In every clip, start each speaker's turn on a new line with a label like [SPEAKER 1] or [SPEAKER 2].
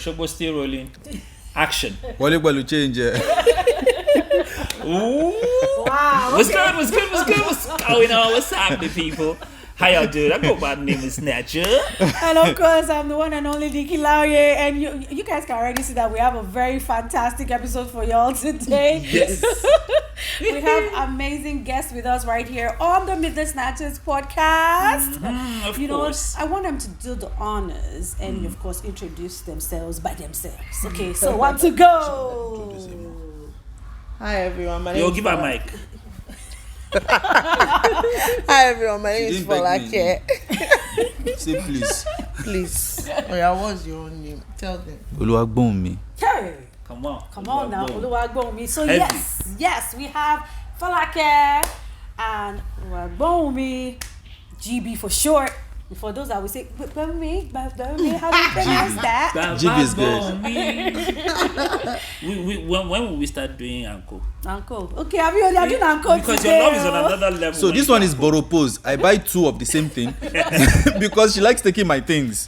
[SPEAKER 1] Oshogbo still rolling. Action.
[SPEAKER 2] Folake Gbohunmi change.
[SPEAKER 1] Ooh.
[SPEAKER 3] Wow.
[SPEAKER 1] What's good? What's going on? What's happening, people? How y'all doing? I go by the name of Snatcha.
[SPEAKER 3] And of course, I'm the one and only Vicky Lauye. And you guys can already see that we have a very fantastic episode for y'all today.
[SPEAKER 1] Yes.
[SPEAKER 3] We have amazing guests with us right here on the MeetTheSnatchas Podcast.
[SPEAKER 1] Of course.
[SPEAKER 3] I want them to do the honors and, of course, introduce themselves by themselves. Okay, so one to go.
[SPEAKER 4] Hi everyone, my name is
[SPEAKER 1] Give her a mic.
[SPEAKER 4] Hi everyone, my name is Folake.
[SPEAKER 2] Say please.
[SPEAKER 4] Please. Oh yeah, what's your own name? Tell them.
[SPEAKER 2] Folake Gbohunmi.
[SPEAKER 3] Hey.
[SPEAKER 1] Come on.
[SPEAKER 3] Come on now, Folake Gbohunmi. So
[SPEAKER 1] Heavy.
[SPEAKER 3] yes, we have Folake and Folake Gbohunmi, GB for short. For those that will say, Gbohunmi, how do you pronounce that?
[SPEAKER 2] GB is good.
[SPEAKER 1] When will we start doing Uncle?
[SPEAKER 3] Uncle. Okay, have you doing Uncle
[SPEAKER 1] Because
[SPEAKER 3] today?
[SPEAKER 1] your love is on another level.
[SPEAKER 2] So this one is Boropose. I buy 2 of the same thing because she likes taking my things.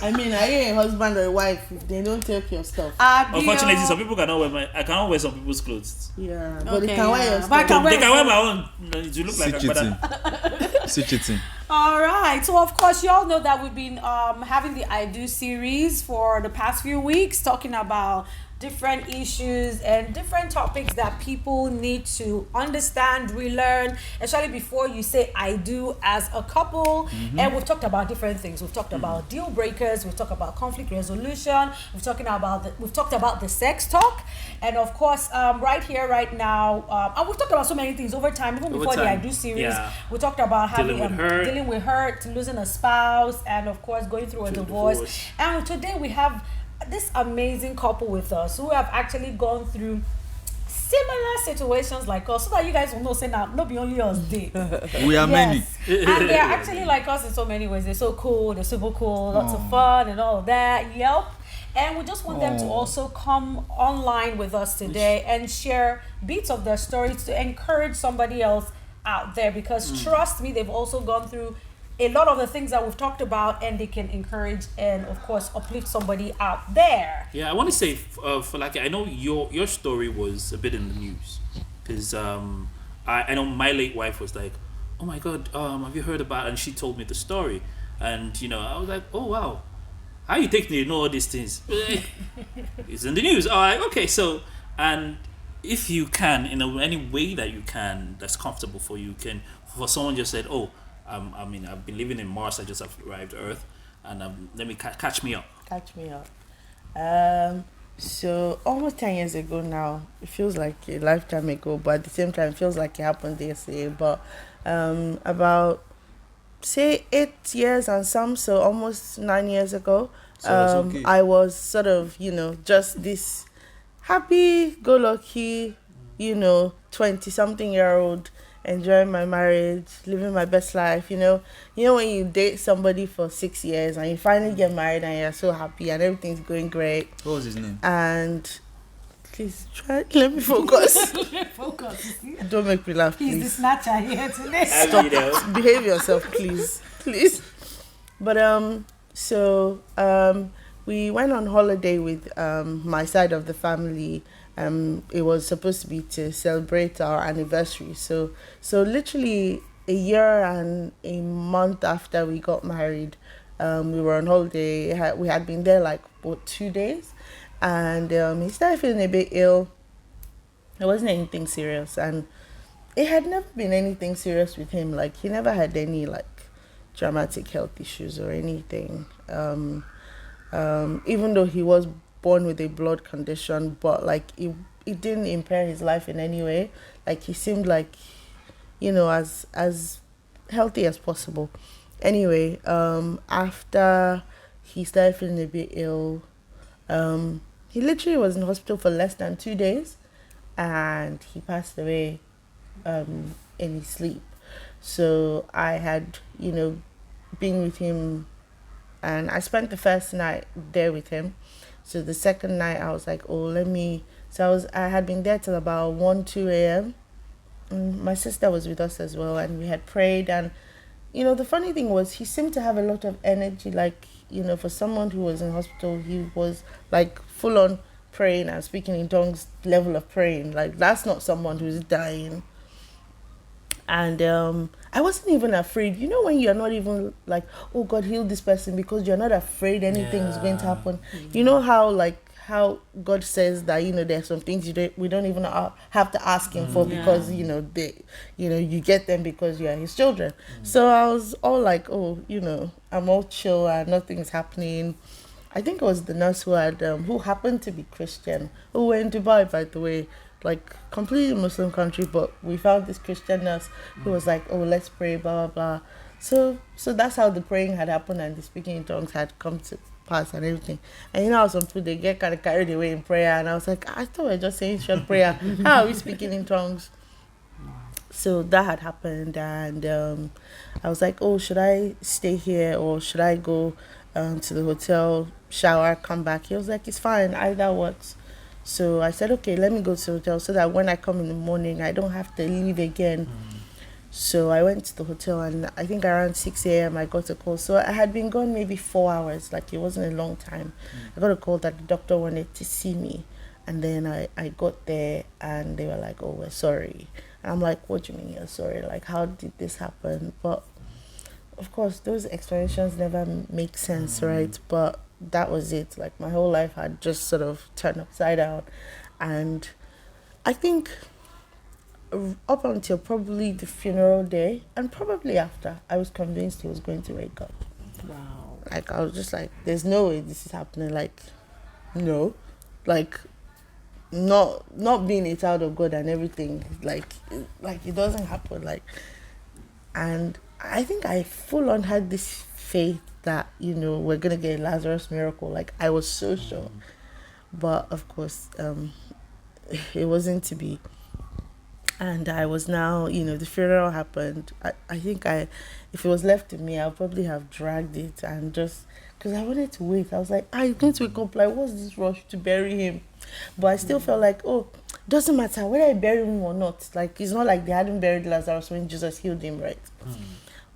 [SPEAKER 4] I mean, are you a husband or a wife if they don't take your stuff?
[SPEAKER 1] Unfortunately, some people cannot wear I cannot wear some people's clothes.
[SPEAKER 4] Yeah, but
[SPEAKER 3] Okay,
[SPEAKER 4] they can wear your
[SPEAKER 3] yeah. But
[SPEAKER 4] stuff.
[SPEAKER 1] They can wear my own. You look like a brother.
[SPEAKER 2] See cheating.
[SPEAKER 3] All right. So, of course, you all know that we've been having the I Do series for the past few weeks, talking about different issues and different topics that people need to understand, relearn, especially before you say I do as a couple. And we've talked about different things. We've talked about deal breakers. We've talked about conflict resolution. We've talked about the sex talk. And of course, right here, right now, and we've talked about so many things over time, even before the I Do series.
[SPEAKER 1] Yeah.
[SPEAKER 3] We talked about having
[SPEAKER 1] Dealing with hurt,
[SPEAKER 3] losing a spouse, and of course going through a divorce. And today we have this amazing couple with us who have actually gone through similar situations like us, so that you guys will know, say now, not be only us day.
[SPEAKER 2] We are many.
[SPEAKER 3] And they're actually like us in so many ways. They're so cool, they're super cool, lots of fun and all of that. Yep. And we just want them to also come online with us today and share bits of their stories to encourage somebody else out there, because trust me, they've also gone through a lot of the things that we've talked about, and they can encourage and of course uplift somebody out there.
[SPEAKER 1] Yeah, I want to say, Folake, I know your story was a bit in the news, because I know my late wife was like, oh my god, have you heard about it? And she told me the story, and I was like, oh wow, how you take me to know all these things? It's in the news. All right, okay, so, and if you can, in any way that you can, that's comfortable for you, for someone just said, oh, I've been living in Mars, I just have arrived Earth, and let me catch me up.
[SPEAKER 4] Catch me up. So almost 10 years ago now, it feels like a lifetime ago, but at the same time, it feels like it happened yesterday. But about say 8 years and some, so almost 9 years ago,
[SPEAKER 2] So okay.
[SPEAKER 4] I was sort of just this happy-go-lucky 20-something-year-old, enjoying my marriage, living my best life. You know when you date somebody for 6 years and you finally get married and you're so happy and everything's going great.
[SPEAKER 2] What was his name?
[SPEAKER 4] And please let me focus.
[SPEAKER 3] Focus.
[SPEAKER 4] Don't make me laugh,
[SPEAKER 3] He's the
[SPEAKER 4] please.
[SPEAKER 3] snatcher here today.
[SPEAKER 4] Stop. Behave yourself, please. But we went on holiday with my side of the family. It was supposed to be to celebrate our anniversary. So literally a year and a month after we got married, we were on holiday. We had been there like 2 days, and he started feeling a bit ill. It wasn't anything serious, and it had never been anything serious with him. Like, he never had any like dramatic health issues or anything. Even though he was born with a blood condition, but like it didn't impair his life in any way. Like, he seemed like as healthy as possible. Anyway, after he started feeling a bit ill, he literally was in hospital for less than 2 days, and he passed away in his sleep. So I had been with him, and I spent the first night there with him. So the second night I was like, I had been there till about 1-2 a.m. My sister was with us as well, and we had prayed, and the funny thing was he seemed to have a lot of energy. Like, for someone who was in hospital, he was like full on praying and speaking in tongues level of praying. Like, that's not someone who's dying. And I wasn't even afraid. When you're not even like, oh God, heal this person, because you're not afraid anything is going to happen. How God says that there's some things we don't even have to ask him for, because you get them because you're his children. So I was all like, I'm all chill and nothing's happening. I think it was the nurse who happened to be Christian, who were in Dubai, by the way, like completely Muslim country, but we found this Christian nurse who was like, oh, let's pray, blah blah blah. So that's how the praying had happened and the speaking in tongues had come to pass and everything. And how some people, they get kind of carried away in prayer, and I was like, I thought we were just saying short prayer. How are we speaking in tongues? So that had happened, and I was like, oh, should I stay here or should I go to the hotel, shower, come back? He was like, it's fine, either what. So I said, okay, let me go to the hotel so that when I come in the morning, I don't have to leave again. So I went to the hotel, and I think around 6 a.m. I got a call. So I had been gone maybe 4 hours, like it wasn't a long time. I got a call that the doctor wanted to see me. And then I got there and they were like, oh, we're sorry. And I'm like, what do you mean you're sorry? Like, how did this happen? But of course, those explanations never make sense, right? But that was it. Like, my whole life had just sort of turned upside down. And I think up until probably the funeral day and probably after, I was convinced he was going to wake up.
[SPEAKER 3] Wow.
[SPEAKER 4] Like, I was just like, there's no way this is happening. Like, no. Like, not being a child of God and everything, like it doesn't happen. Like, and I think I full on had this faith that, we're gonna get a Lazarus miracle. Like, I was so sure. But of course, it wasn't to be. And I was now, the funeral happened. I think if it was left to me, I'll probably have dragged it and just, because I wanted to wait. I was like, I'm going to wake up, like, what's this rush to bury him? But I still felt like, doesn't matter whether I bury him or not. Like, it's not like they hadn't buried Lazarus when Jesus healed him, right?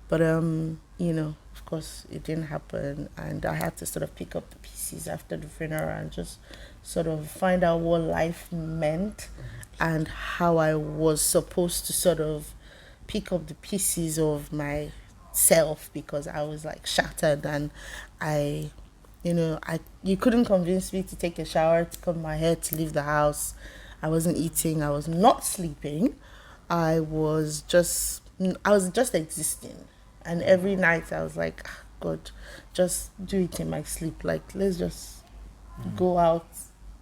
[SPEAKER 4] But, of course, it didn't happen. And I had to sort of pick up the pieces after the funeral and just sort of find out what life meant and how I was supposed to sort of pick up the pieces of myself, because I was like shattered, and you couldn't convince me to take a shower, to comb my hair, to leave the house. I wasn't eating, I was not sleeping. I was just existing. And every night I was like, God, just do it in my sleep. Like, let's just go out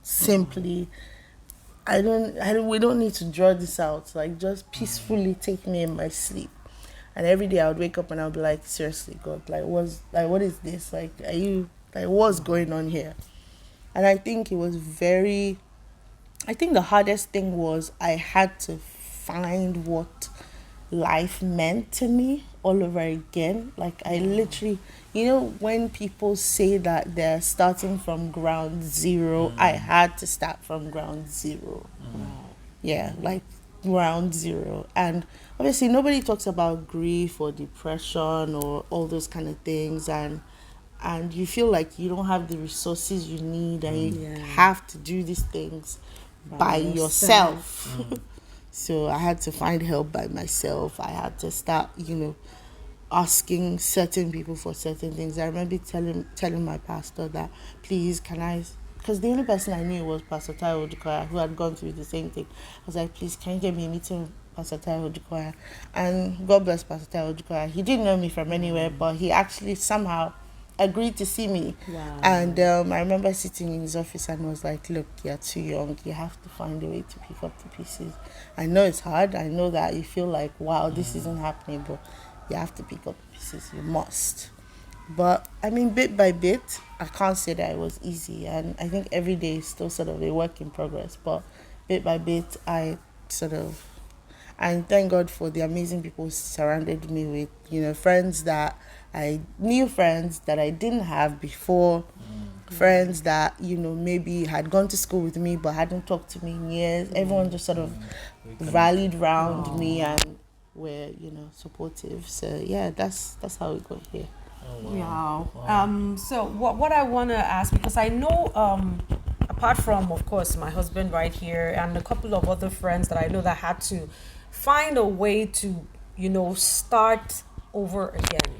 [SPEAKER 4] simply. We don't need to draw this out. Like, just peacefully take me in my sleep. And every day I would wake up and I would be like, seriously, God, what is this? Like, what's going on here? And I think the hardest thing was I had to find what life meant to me all over again. Like, I literally, when people say that they're starting from ground zero, I had to start from ground zero. Yeah, like ground zero. And obviously nobody talks about grief or depression or all those kind of things, and you feel like you don't have the resources you need, and you have to do these things by yourself. So I had to find help by myself. I had to start, asking certain people for certain things. I remember telling my pastor that, please, can I, because the only person I knew was Pastor Taiwo Odukoya, who had gone through the same thing. I was like, please, can you get me a meeting with Pastor Taiwo Odukoya? And God bless Pastor Taiwo Odukoya. He didn't know me from anywhere, but he actually somehow agreed to see me.
[SPEAKER 3] Wow.
[SPEAKER 4] And I remember sitting in his office and was like, look, you're too young. You have to find a way to pick up the pieces. I know it's hard. I know that you feel like, wow, this isn't happening, but you have to pick up the pieces. You must. But, I mean, bit by bit, I can't say that it was easy. And I think every day is still sort of a work in progress. But bit by bit, and thank God for the amazing people who surrounded me with, friends that I didn't have before, friends that, maybe had gone to school with me but hadn't talked to me in years. Everyone just sort of rallied around me and were, supportive. So yeah, that's how we got here.
[SPEAKER 1] Oh,
[SPEAKER 3] Wow.
[SPEAKER 1] wow.
[SPEAKER 3] So what I want to ask, because I know, apart from, of course, my husband right here and a couple of other friends that I know that had to find a way to, start over again,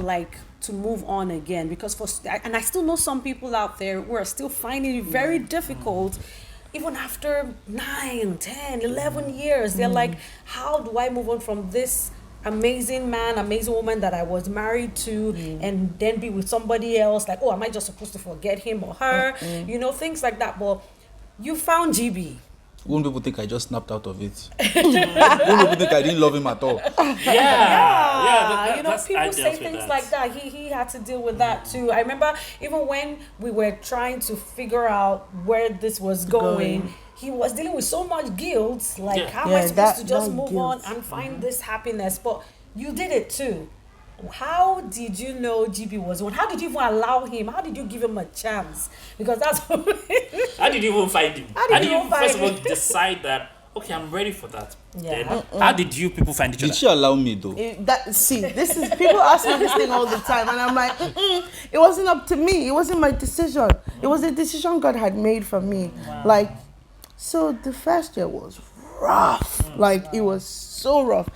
[SPEAKER 3] like to move on again, because and I still know some people out there who are still finding it very difficult. Even after 9, 10, 11 years, they're like, how do I move on from this amazing man, amazing woman that I was married to, and then be with somebody else? Like, oh, am I just supposed to forget him or her? Things like that. But you found GB.
[SPEAKER 2] Won't people think I just snapped out of it? Won't people think I didn't love him at all?
[SPEAKER 1] Yeah.
[SPEAKER 3] People say things like that. He had to deal with that too. I remember even when we were trying to figure out where this was going, he was dealing with so much guilt. Like, how am I supposed to just move on and find this happiness? But you did it too. How did you know GB was one? How did you even allow him? How did you give him a chance? Because that's
[SPEAKER 1] How did you even find him?
[SPEAKER 3] How did you
[SPEAKER 1] first of all decide that, okay, I'm ready for that?
[SPEAKER 3] Yeah.
[SPEAKER 1] Then, how did you people find each other?
[SPEAKER 2] Did she allow me though?
[SPEAKER 4] This is people ask me this thing all the time, and I'm like, it wasn't up to me. It wasn't my decision. It was a decision God had made for me. Like, so the first year was rough. It was so rough.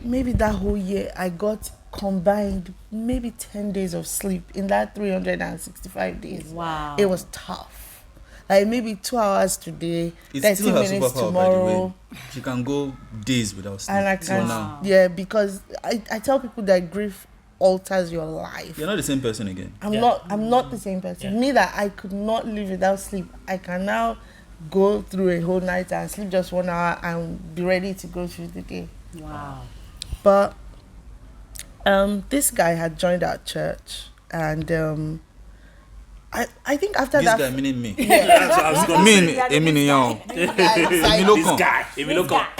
[SPEAKER 4] Maybe that whole year I got combined maybe 10 days of sleep in that 365 days.
[SPEAKER 3] Wow.
[SPEAKER 4] It was tough. Like maybe 2 hours today,
[SPEAKER 2] It's
[SPEAKER 4] 30
[SPEAKER 2] still her
[SPEAKER 4] minutes
[SPEAKER 2] superpower,
[SPEAKER 4] tomorrow.
[SPEAKER 2] by the way. She can go days without sleep.
[SPEAKER 4] And I
[SPEAKER 2] Till
[SPEAKER 4] can,
[SPEAKER 2] now.
[SPEAKER 4] because I tell people that grief alters your life.
[SPEAKER 2] You're not the same person again.
[SPEAKER 4] I'm not the same person.
[SPEAKER 1] Yeah.
[SPEAKER 4] Me that I could not live without sleep. I can now go through a whole night and sleep just 1 hour and be ready to go through the day.
[SPEAKER 3] Wow.
[SPEAKER 4] But this guy had joined our church, and I think after
[SPEAKER 2] This
[SPEAKER 4] that,
[SPEAKER 2] guy meaning me.
[SPEAKER 1] That's what I was going to say.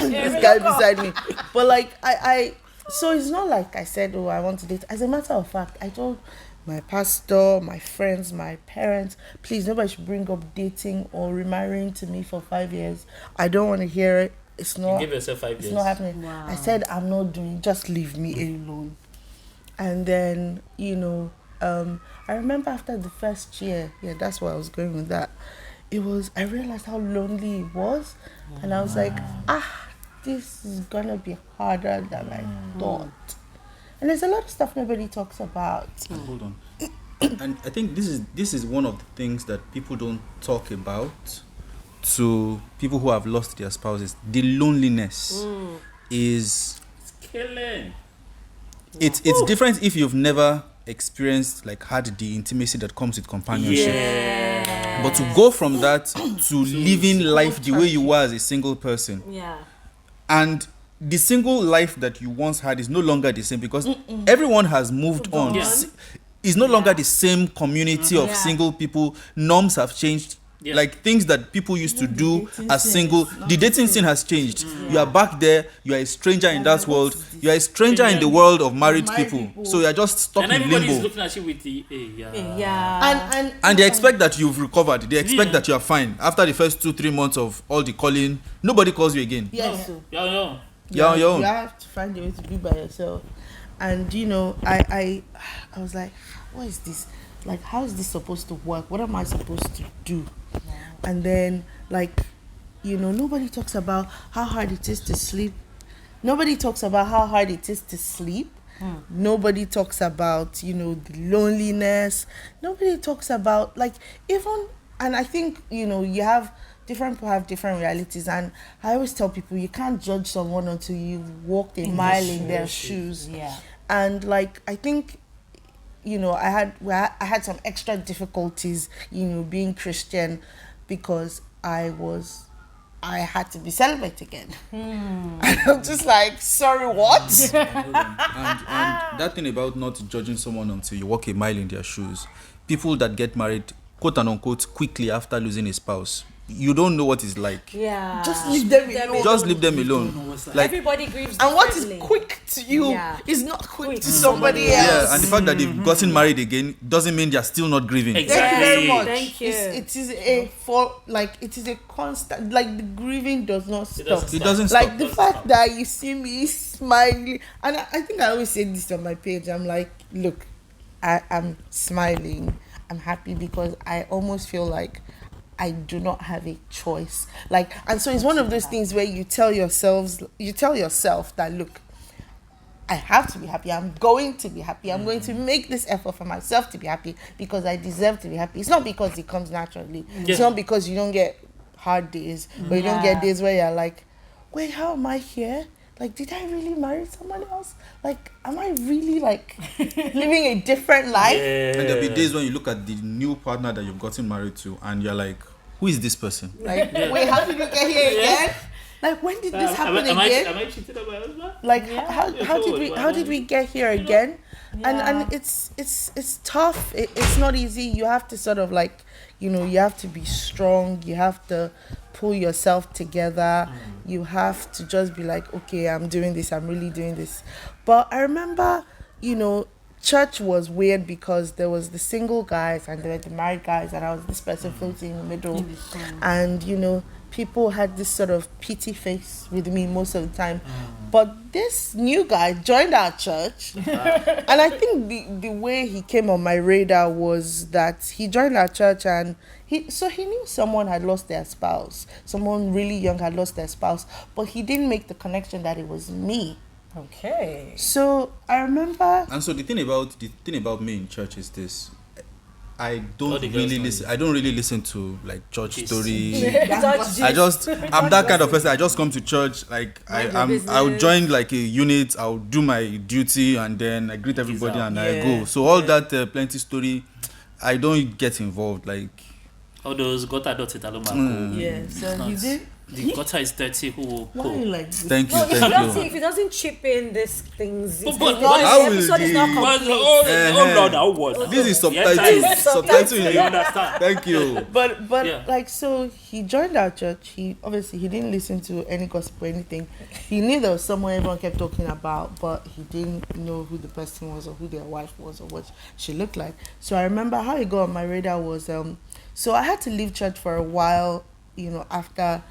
[SPEAKER 4] this guy beside me. But like I so it's not like I said, oh, I want to date. As a matter of fact, I told my pastor, my friends, my parents, please, nobody should bring up dating or remarrying to me for 5 years. I don't want to hear it. It's not.
[SPEAKER 1] Give yourself 5 years.
[SPEAKER 4] It's not happening.
[SPEAKER 3] Wow.
[SPEAKER 4] I said, I'm not doing. Just leave me alone. And then, I remember after the first year, that's why I was going with that. I realized how lonely it was. And I was like, this is going to be harder than I thought. And there's a lot of stuff nobody talks about.
[SPEAKER 2] Hold on. And I think this is one of the things that people don't talk about to people who have lost their spouses. The loneliness is...
[SPEAKER 1] It's killing.
[SPEAKER 2] It's different if you've never experienced, had the intimacy that comes with companionship.
[SPEAKER 1] Yeah.
[SPEAKER 2] But to go from that to living life the way you were as a single person, and the single life that you once had is no longer the same because everyone has moved on.
[SPEAKER 1] Yeah.
[SPEAKER 2] It's no longer the same community of single people. Norms have changed.
[SPEAKER 1] Yeah.
[SPEAKER 2] Like things that people used to do as single, the dating scene has changed. You are back there, you are a stranger in that world, you are a stranger in the world of married people. So you are just stuck
[SPEAKER 1] And
[SPEAKER 2] in
[SPEAKER 1] everybody's
[SPEAKER 2] limbo.
[SPEAKER 1] looking at you with the,
[SPEAKER 2] And they expect that you've recovered. They expect that you are fine. After the first 2-3 months of all the calling, nobody calls you again.
[SPEAKER 4] Yes.
[SPEAKER 1] Yeah.
[SPEAKER 2] You're on your own.
[SPEAKER 4] You have to find a way to be by yourself. And I was like, what is this? Like, how is this supposed to work? What am I supposed to do? And then, nobody talks about how hard it is to sleep. Nobody talks about how hard it is to sleep. Nobody talks about, the loneliness. Nobody talks about, and I think, different people have different realities. And I always tell people, you can't judge someone until you've walked a mile in their shoes.
[SPEAKER 3] Yeah.
[SPEAKER 4] And, I think... I had some extra difficulties, being Christian because I had to be celibate again. And I'm just like, sorry, what?
[SPEAKER 2] And that thing about not judging someone until you walk a mile in their shoes. People that get married, quote and unquote, quickly after losing a spouse. you don't know what it's like.
[SPEAKER 3] Yeah.
[SPEAKER 4] Just leave them alone.
[SPEAKER 2] Just leave them alone. Like,
[SPEAKER 3] everybody grieves
[SPEAKER 4] And what is
[SPEAKER 3] differently.
[SPEAKER 4] quick to you
[SPEAKER 3] Yeah.
[SPEAKER 4] is not quick
[SPEAKER 3] Quick
[SPEAKER 4] to
[SPEAKER 3] to
[SPEAKER 4] somebody
[SPEAKER 3] somebody
[SPEAKER 4] else.
[SPEAKER 2] yeah, and the fact that they've gotten married again doesn't mean they're still not grieving.
[SPEAKER 1] Exactly.
[SPEAKER 4] Thank you very much.
[SPEAKER 3] Thank you.
[SPEAKER 4] It is it is a constant, like, the grieving does not stop.
[SPEAKER 2] It doesn't
[SPEAKER 4] Like
[SPEAKER 2] stop.
[SPEAKER 4] the fact that you see me smiling, and I think I always say this on my page. I'm like, look, I'm smiling, I'm happy because I almost feel like I do not have a choice. Like, and so it's one of those things where you tell yourself that, look, I have to be happy. I'm going to be happy. I'm going to make this effort for myself to be happy because I deserve to be happy. It's not because it comes naturally. It's not because you don't get hard days or you don't get days where you're like, wait, how am I here? Like, did I really marry someone else? Like, am I really, like, living a different life?
[SPEAKER 2] And there'll be days when you look at the new partner that you've gotten married to and you're like, who is this person?
[SPEAKER 4] Like, wait, how did we get here again? Like, when did this happen again?
[SPEAKER 1] Am I cheating on my husband?
[SPEAKER 4] Like, how did we get here again? And it's tough. It's not easy. You have to sort of, like, you have to be strong. You have to pull yourself together. You have to just be like, okay, I'm doing this. I'm really doing this. But I remember, church was weird because there was the single guys and there were the married guys, and I was this person floating in the middle. And people had this sort of pity face with me most of the time. But this new guy joined our church. And I think the way he came on my radar was that he joined our church and he knew someone had lost their spouse. Someone really young had lost their spouse. But he didn't make the connection that it was me.
[SPEAKER 3] Okay.
[SPEAKER 4] So I remember...
[SPEAKER 2] And so the thing about me in church is this. I don't
[SPEAKER 1] the girls
[SPEAKER 2] really listen to like church stories.
[SPEAKER 3] Touch
[SPEAKER 2] I'm that kind of person. I just come to church, like I'll join like a unit, I'll do my duty, and then I greet everybody and I go. So all that plenty story, I don't get involved. Like
[SPEAKER 1] all those gutter dirty taluma.
[SPEAKER 4] Yeah, so he did.
[SPEAKER 1] The gutter is dirty. Who will
[SPEAKER 4] Why
[SPEAKER 1] go?
[SPEAKER 4] you like this?
[SPEAKER 2] Thank you.
[SPEAKER 3] If it doesn't chip in these things,
[SPEAKER 1] But
[SPEAKER 2] how
[SPEAKER 3] the
[SPEAKER 2] will
[SPEAKER 3] episode is not
[SPEAKER 2] the-
[SPEAKER 3] complete.
[SPEAKER 1] Lord, I was.
[SPEAKER 2] This is
[SPEAKER 1] Yeah,
[SPEAKER 2] subtitle.
[SPEAKER 1] You understand?
[SPEAKER 2] Thank you.
[SPEAKER 4] But
[SPEAKER 1] Yeah.
[SPEAKER 4] like, so he joined our church. He didn't listen to any gossip or anything. He knew there was someone everyone kept talking about, but he didn't know who the person was or who their wife was or what she looked like. So I remember how he got on my radar was so I had to leave church for a while, after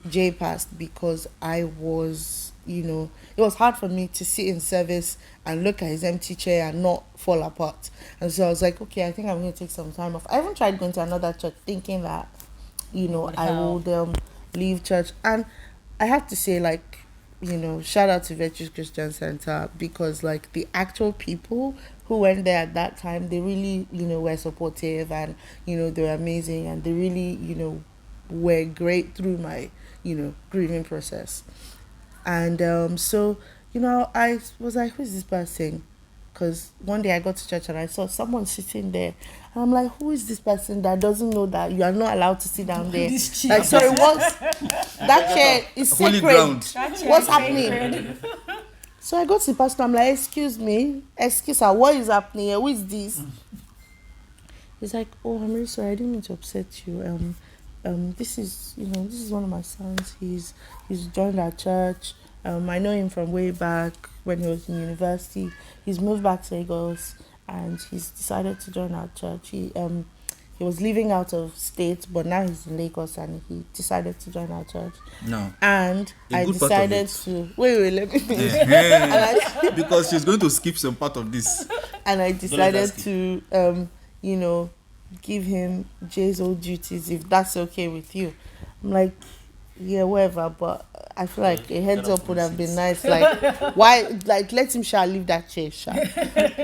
[SPEAKER 4] Jay passed, because I was, it was hard for me to sit in service and look at his empty chair and not fall apart. And so I was like, okay, I think I'm going to take some time off. I even tried going to another church thinking that, I would leave church. And I have to say, like, shout out to Virtues Christian Center, because like the actual people who went there at that time, they really, were supportive and, they were amazing and they really, were great through my, grieving process. And so, I was like, who's this person? Because one day I got to church and I saw someone sitting there. And I'm like, who is this person that doesn't know that you are not allowed to sit down there? Like, sorry, that chair is
[SPEAKER 2] Holy
[SPEAKER 4] sacred.
[SPEAKER 2] ground.
[SPEAKER 4] What's happening? So I go to the pastor, I'm like, excuse her, what is happening here? Who is this? He's like, oh, I'm really sorry, I didn't mean to upset you. This is one of my sons. He's joined our church. I know him from way back when he was in university. He's moved back to Lagos and he's decided to join our church. He was living out of state, but now he's in Lagos and he decided to join our church.
[SPEAKER 2] No.
[SPEAKER 4] And I decided to wait, let me finish.
[SPEAKER 2] Because she's going to skip some part of this.
[SPEAKER 4] And I decided to give him Jay's old duties, if that's okay with you. I'm like, yeah, whatever, but I feel like a heads up would have been nice. Like, why, like, let him leave that chair,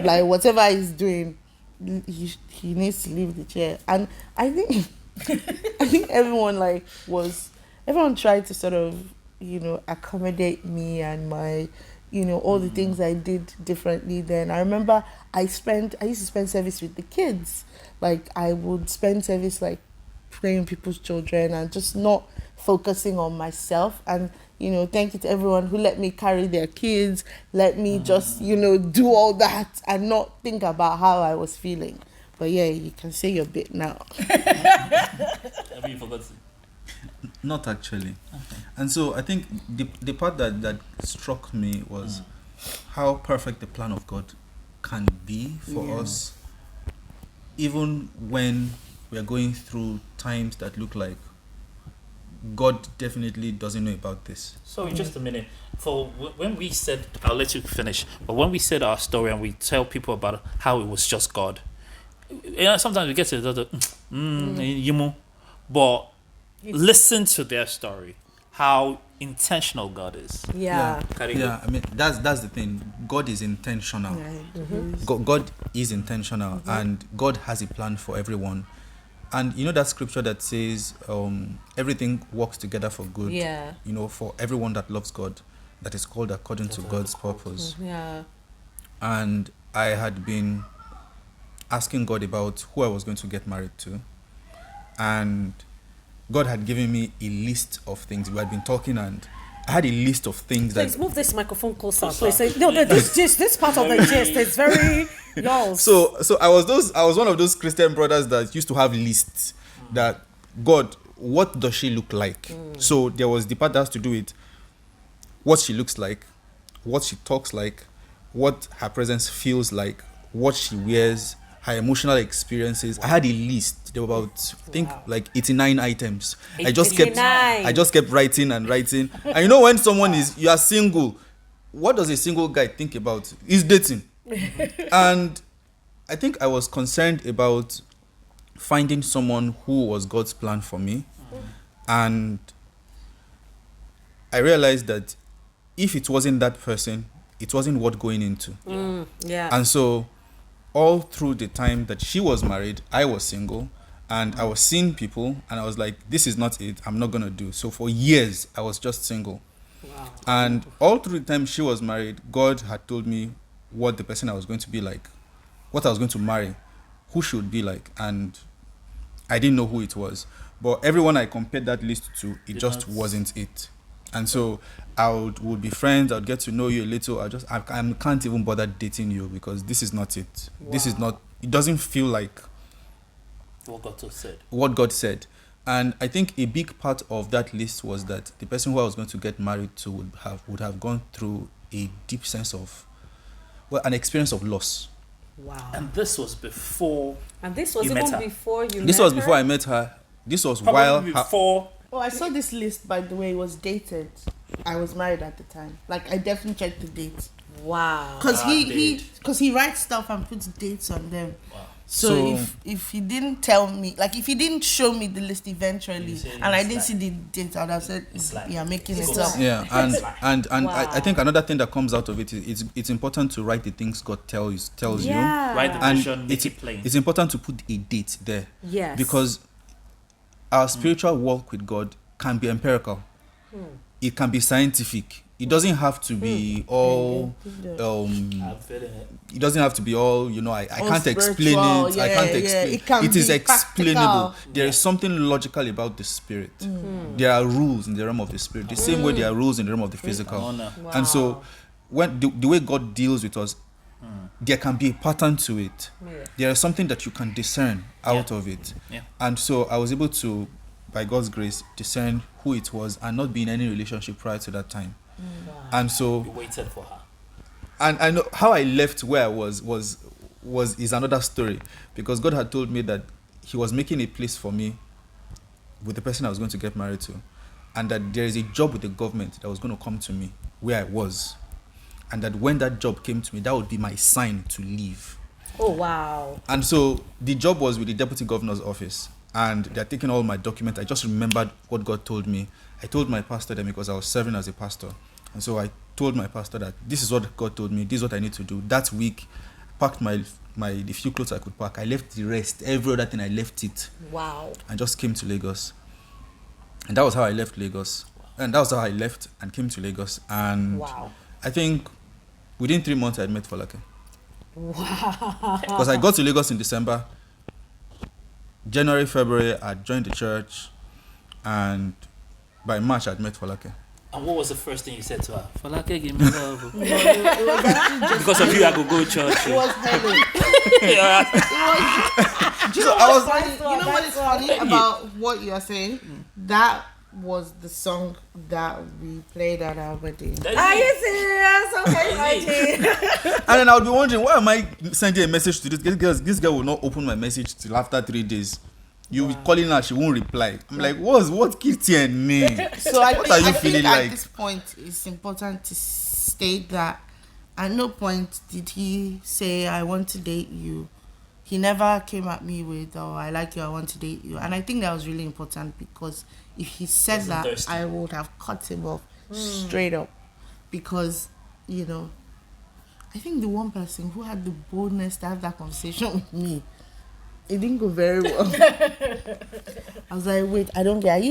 [SPEAKER 4] like, whatever he's doing, he needs to leave the chair. And I think everyone everyone tried to sort of, accommodate me and my, all the things I did differently then. I remember I used to spend service with the kids. Like, I would spend service, like, playing with people's children and just not focusing on myself. And, thank you to everyone who let me carry their kids, let me just, do all that and not think about how I was feeling. But yeah, you can say your bit now.
[SPEAKER 1] Have you forgotten?
[SPEAKER 2] Not actually. And so I think the part that struck me was how perfect the plan of God can be for us, even when we are going through times that look like God definitely doesn't know about this.
[SPEAKER 1] So just a minute. For when we said, I'll let you finish. But when we said our story and we tell people about how it was just God, sometimes we get to the but listen to their story. How intentional God is.
[SPEAKER 3] Yeah.
[SPEAKER 2] I mean that's the thing. God is intentional. God is intentional, and God has a plan for everyone. And you know that scripture that says everything works together for good.
[SPEAKER 3] Yeah.
[SPEAKER 2] You know, for everyone that loves God, that is called according to God's purpose.
[SPEAKER 3] Yeah.
[SPEAKER 2] And I had been asking God about who I was going to get married to, and God had given me a list of things. We had been talking, and I had a list of things.
[SPEAKER 3] Please move this microphone closer. Please. No, this part of the gist is very yours.
[SPEAKER 2] So I was one of those Christian brothers that used to have lists that God, what does she look like? So there was the part that has to do with what she looks like, what she talks like, what her presence feels like, what she wears, her emotional experiences. I had a list. There were about, I think, like 89 items. I just kept writing and writing. And you know, when you are single, what does a single guy think about? He's dating. And I think I was concerned about finding someone who was God's plan for me. And I realized that if it wasn't that person, it wasn't worth going into. And so all through the time that she was married, I was single, and I was seeing people, and I was like, this is not it. I'm not going to do. So for years, I was just single. Wow. And all through the time she was married, God had told me what the person I was going to be like, what I was going to marry, who she would be like. And I didn't know who it was. But everyone I compared that list to, it just wasn't it. And so I would be friends. I would get to know you a little. I can't even bother dating you because this is not it. Wow. This is not. It doesn't feel like what God said. And I think a big part of that list was that the person who I was going to get married to would have gone through a deep sense of, an experience of loss.
[SPEAKER 3] Wow.
[SPEAKER 1] And this was before.
[SPEAKER 3] And this was even before you.
[SPEAKER 2] This was before I met her. This was while
[SPEAKER 1] before.
[SPEAKER 4] Oh, I saw this list, by the way. It was dated. I was married at the time. Like, I definitely checked the dates.
[SPEAKER 3] Wow.
[SPEAKER 4] Because he writes stuff and puts dates on them. Wow. So if he didn't tell me, like if he didn't show me the list eventually, and I didn't see the date, I would have said, making it up.
[SPEAKER 2] Yeah, and wow. I think another thing that comes out of it is it's important to write the things God tells you.
[SPEAKER 1] Write the vision, make it plain.
[SPEAKER 2] It's important to put a date there.
[SPEAKER 3] Yes.
[SPEAKER 2] Because our spiritual walk with God can be empirical. It can be scientific. It doesn't have to be all it doesn't have to be all, I can't explain it. I can't explain it. Is explainable. There is something logical about the spirit. There are rules in the realm of the spirit, the same way there are rules in the realm of the physical. Wow. And so when the way God deals with us, there can be a pattern to it. There is something that you can discern out of it. And so I was able to, by God's grace, discern who it was and not be in any relationship prior to that time. Wow. And so
[SPEAKER 1] you waited for her.
[SPEAKER 2] And I know how I left where I was is another story, because God had told me that He was making a place for me with the person I was going to get married to, and that there is a job with the government that was going to come to me where I was, and that when that job came to me, that would be my sign to leave.
[SPEAKER 3] Oh wow.
[SPEAKER 2] And so the job was with the deputy governor's office, and they're taking all my documents. I just remembered what God told me. I told my pastor then, because I was serving as a pastor. And so I told my pastor that this is what God told me, this is what I need to do. That week, packed the few clothes I could pack. I left the rest, every other thing I left it.
[SPEAKER 3] Wow.
[SPEAKER 2] I just came to Lagos. And that was how I left Lagos. And that was how I left and came to Lagos. And
[SPEAKER 3] wow.
[SPEAKER 2] I think within 3 months I had met Folake.
[SPEAKER 3] Wow.
[SPEAKER 2] Because I got to Lagos in December. January, February, I joined the church. And by March, I'd met Folake.
[SPEAKER 1] And what was the first thing you said to her? Folake, give me love. Because of you, I could go to church.
[SPEAKER 4] It was heaven. Do you know what's funny? You know what is funny about what you are saying? That was the song that we played at our wedding.
[SPEAKER 3] Are you serious? Okay,
[SPEAKER 2] And then I would be wondering, why am I sending a message to this girl? This girl will not open my message till after 3 days. You be calling her, she won't reply. I'm like, what Kitty me?
[SPEAKER 4] So I
[SPEAKER 2] what
[SPEAKER 4] think,
[SPEAKER 2] are you
[SPEAKER 4] I
[SPEAKER 2] feeling
[SPEAKER 4] think at
[SPEAKER 2] like?
[SPEAKER 4] this point, it's important to state that at no point did he say, I want to date you. He never came at me with, oh, I like you, I want to date you. And I think that was really important, because if he said that, thirsty. I would have cut him off straight up. Because, you know, I think the one person who had the boldness to have that conversation with me, it didn't go very well. I was like, wait, I don't get.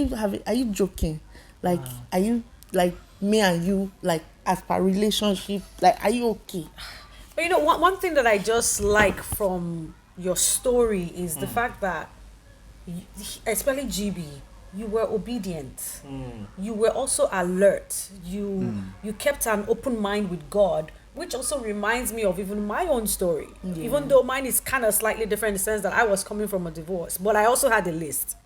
[SPEAKER 4] Are you joking? Like, are you like me and you, like, as per relationship? Like, are you okay?
[SPEAKER 3] But you know, one thing that I just like from your story is the fact that, especially GB, you were obedient. You were also alert. You kept an open mind with God, which also reminds me of even my own story. Even though mine is kind of slightly different in the sense that I was coming from a divorce, but I also had a list.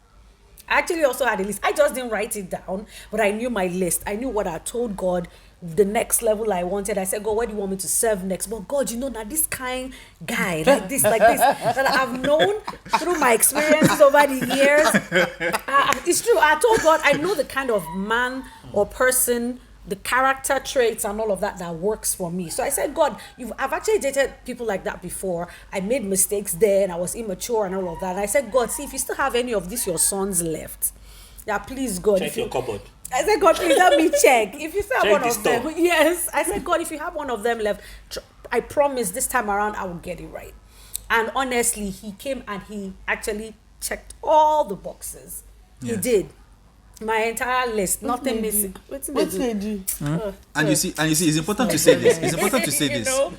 [SPEAKER 3] I actually also had a list. I just didn't write it down, but I knew my list. I knew what I told God, the next level I wanted. I said, God, what do you want me to serve next? But God, you know, now this kind guy, like this, that I've known through my experiences over the years. It's true. I told God, I know the kind of man or person, the character traits and all of that works for me. So I said, God, I've actually dated people like that before. I made mistakes there and I was immature and all of that. And I said, God, see, if you still have any of these, your sons left, yeah, please, God.
[SPEAKER 1] Check your cupboard.
[SPEAKER 3] I said, God, please let me check. If you still have
[SPEAKER 1] Check
[SPEAKER 3] one of them, yes. I said, God, if you have one of them left, I promise this time around I will get it right. And honestly, he came and he actually checked all the boxes. Yes. He did. My entire list, nothing missing.
[SPEAKER 4] What they do?
[SPEAKER 2] And you see, it's important to say this. It's important to say this.
[SPEAKER 3] Know?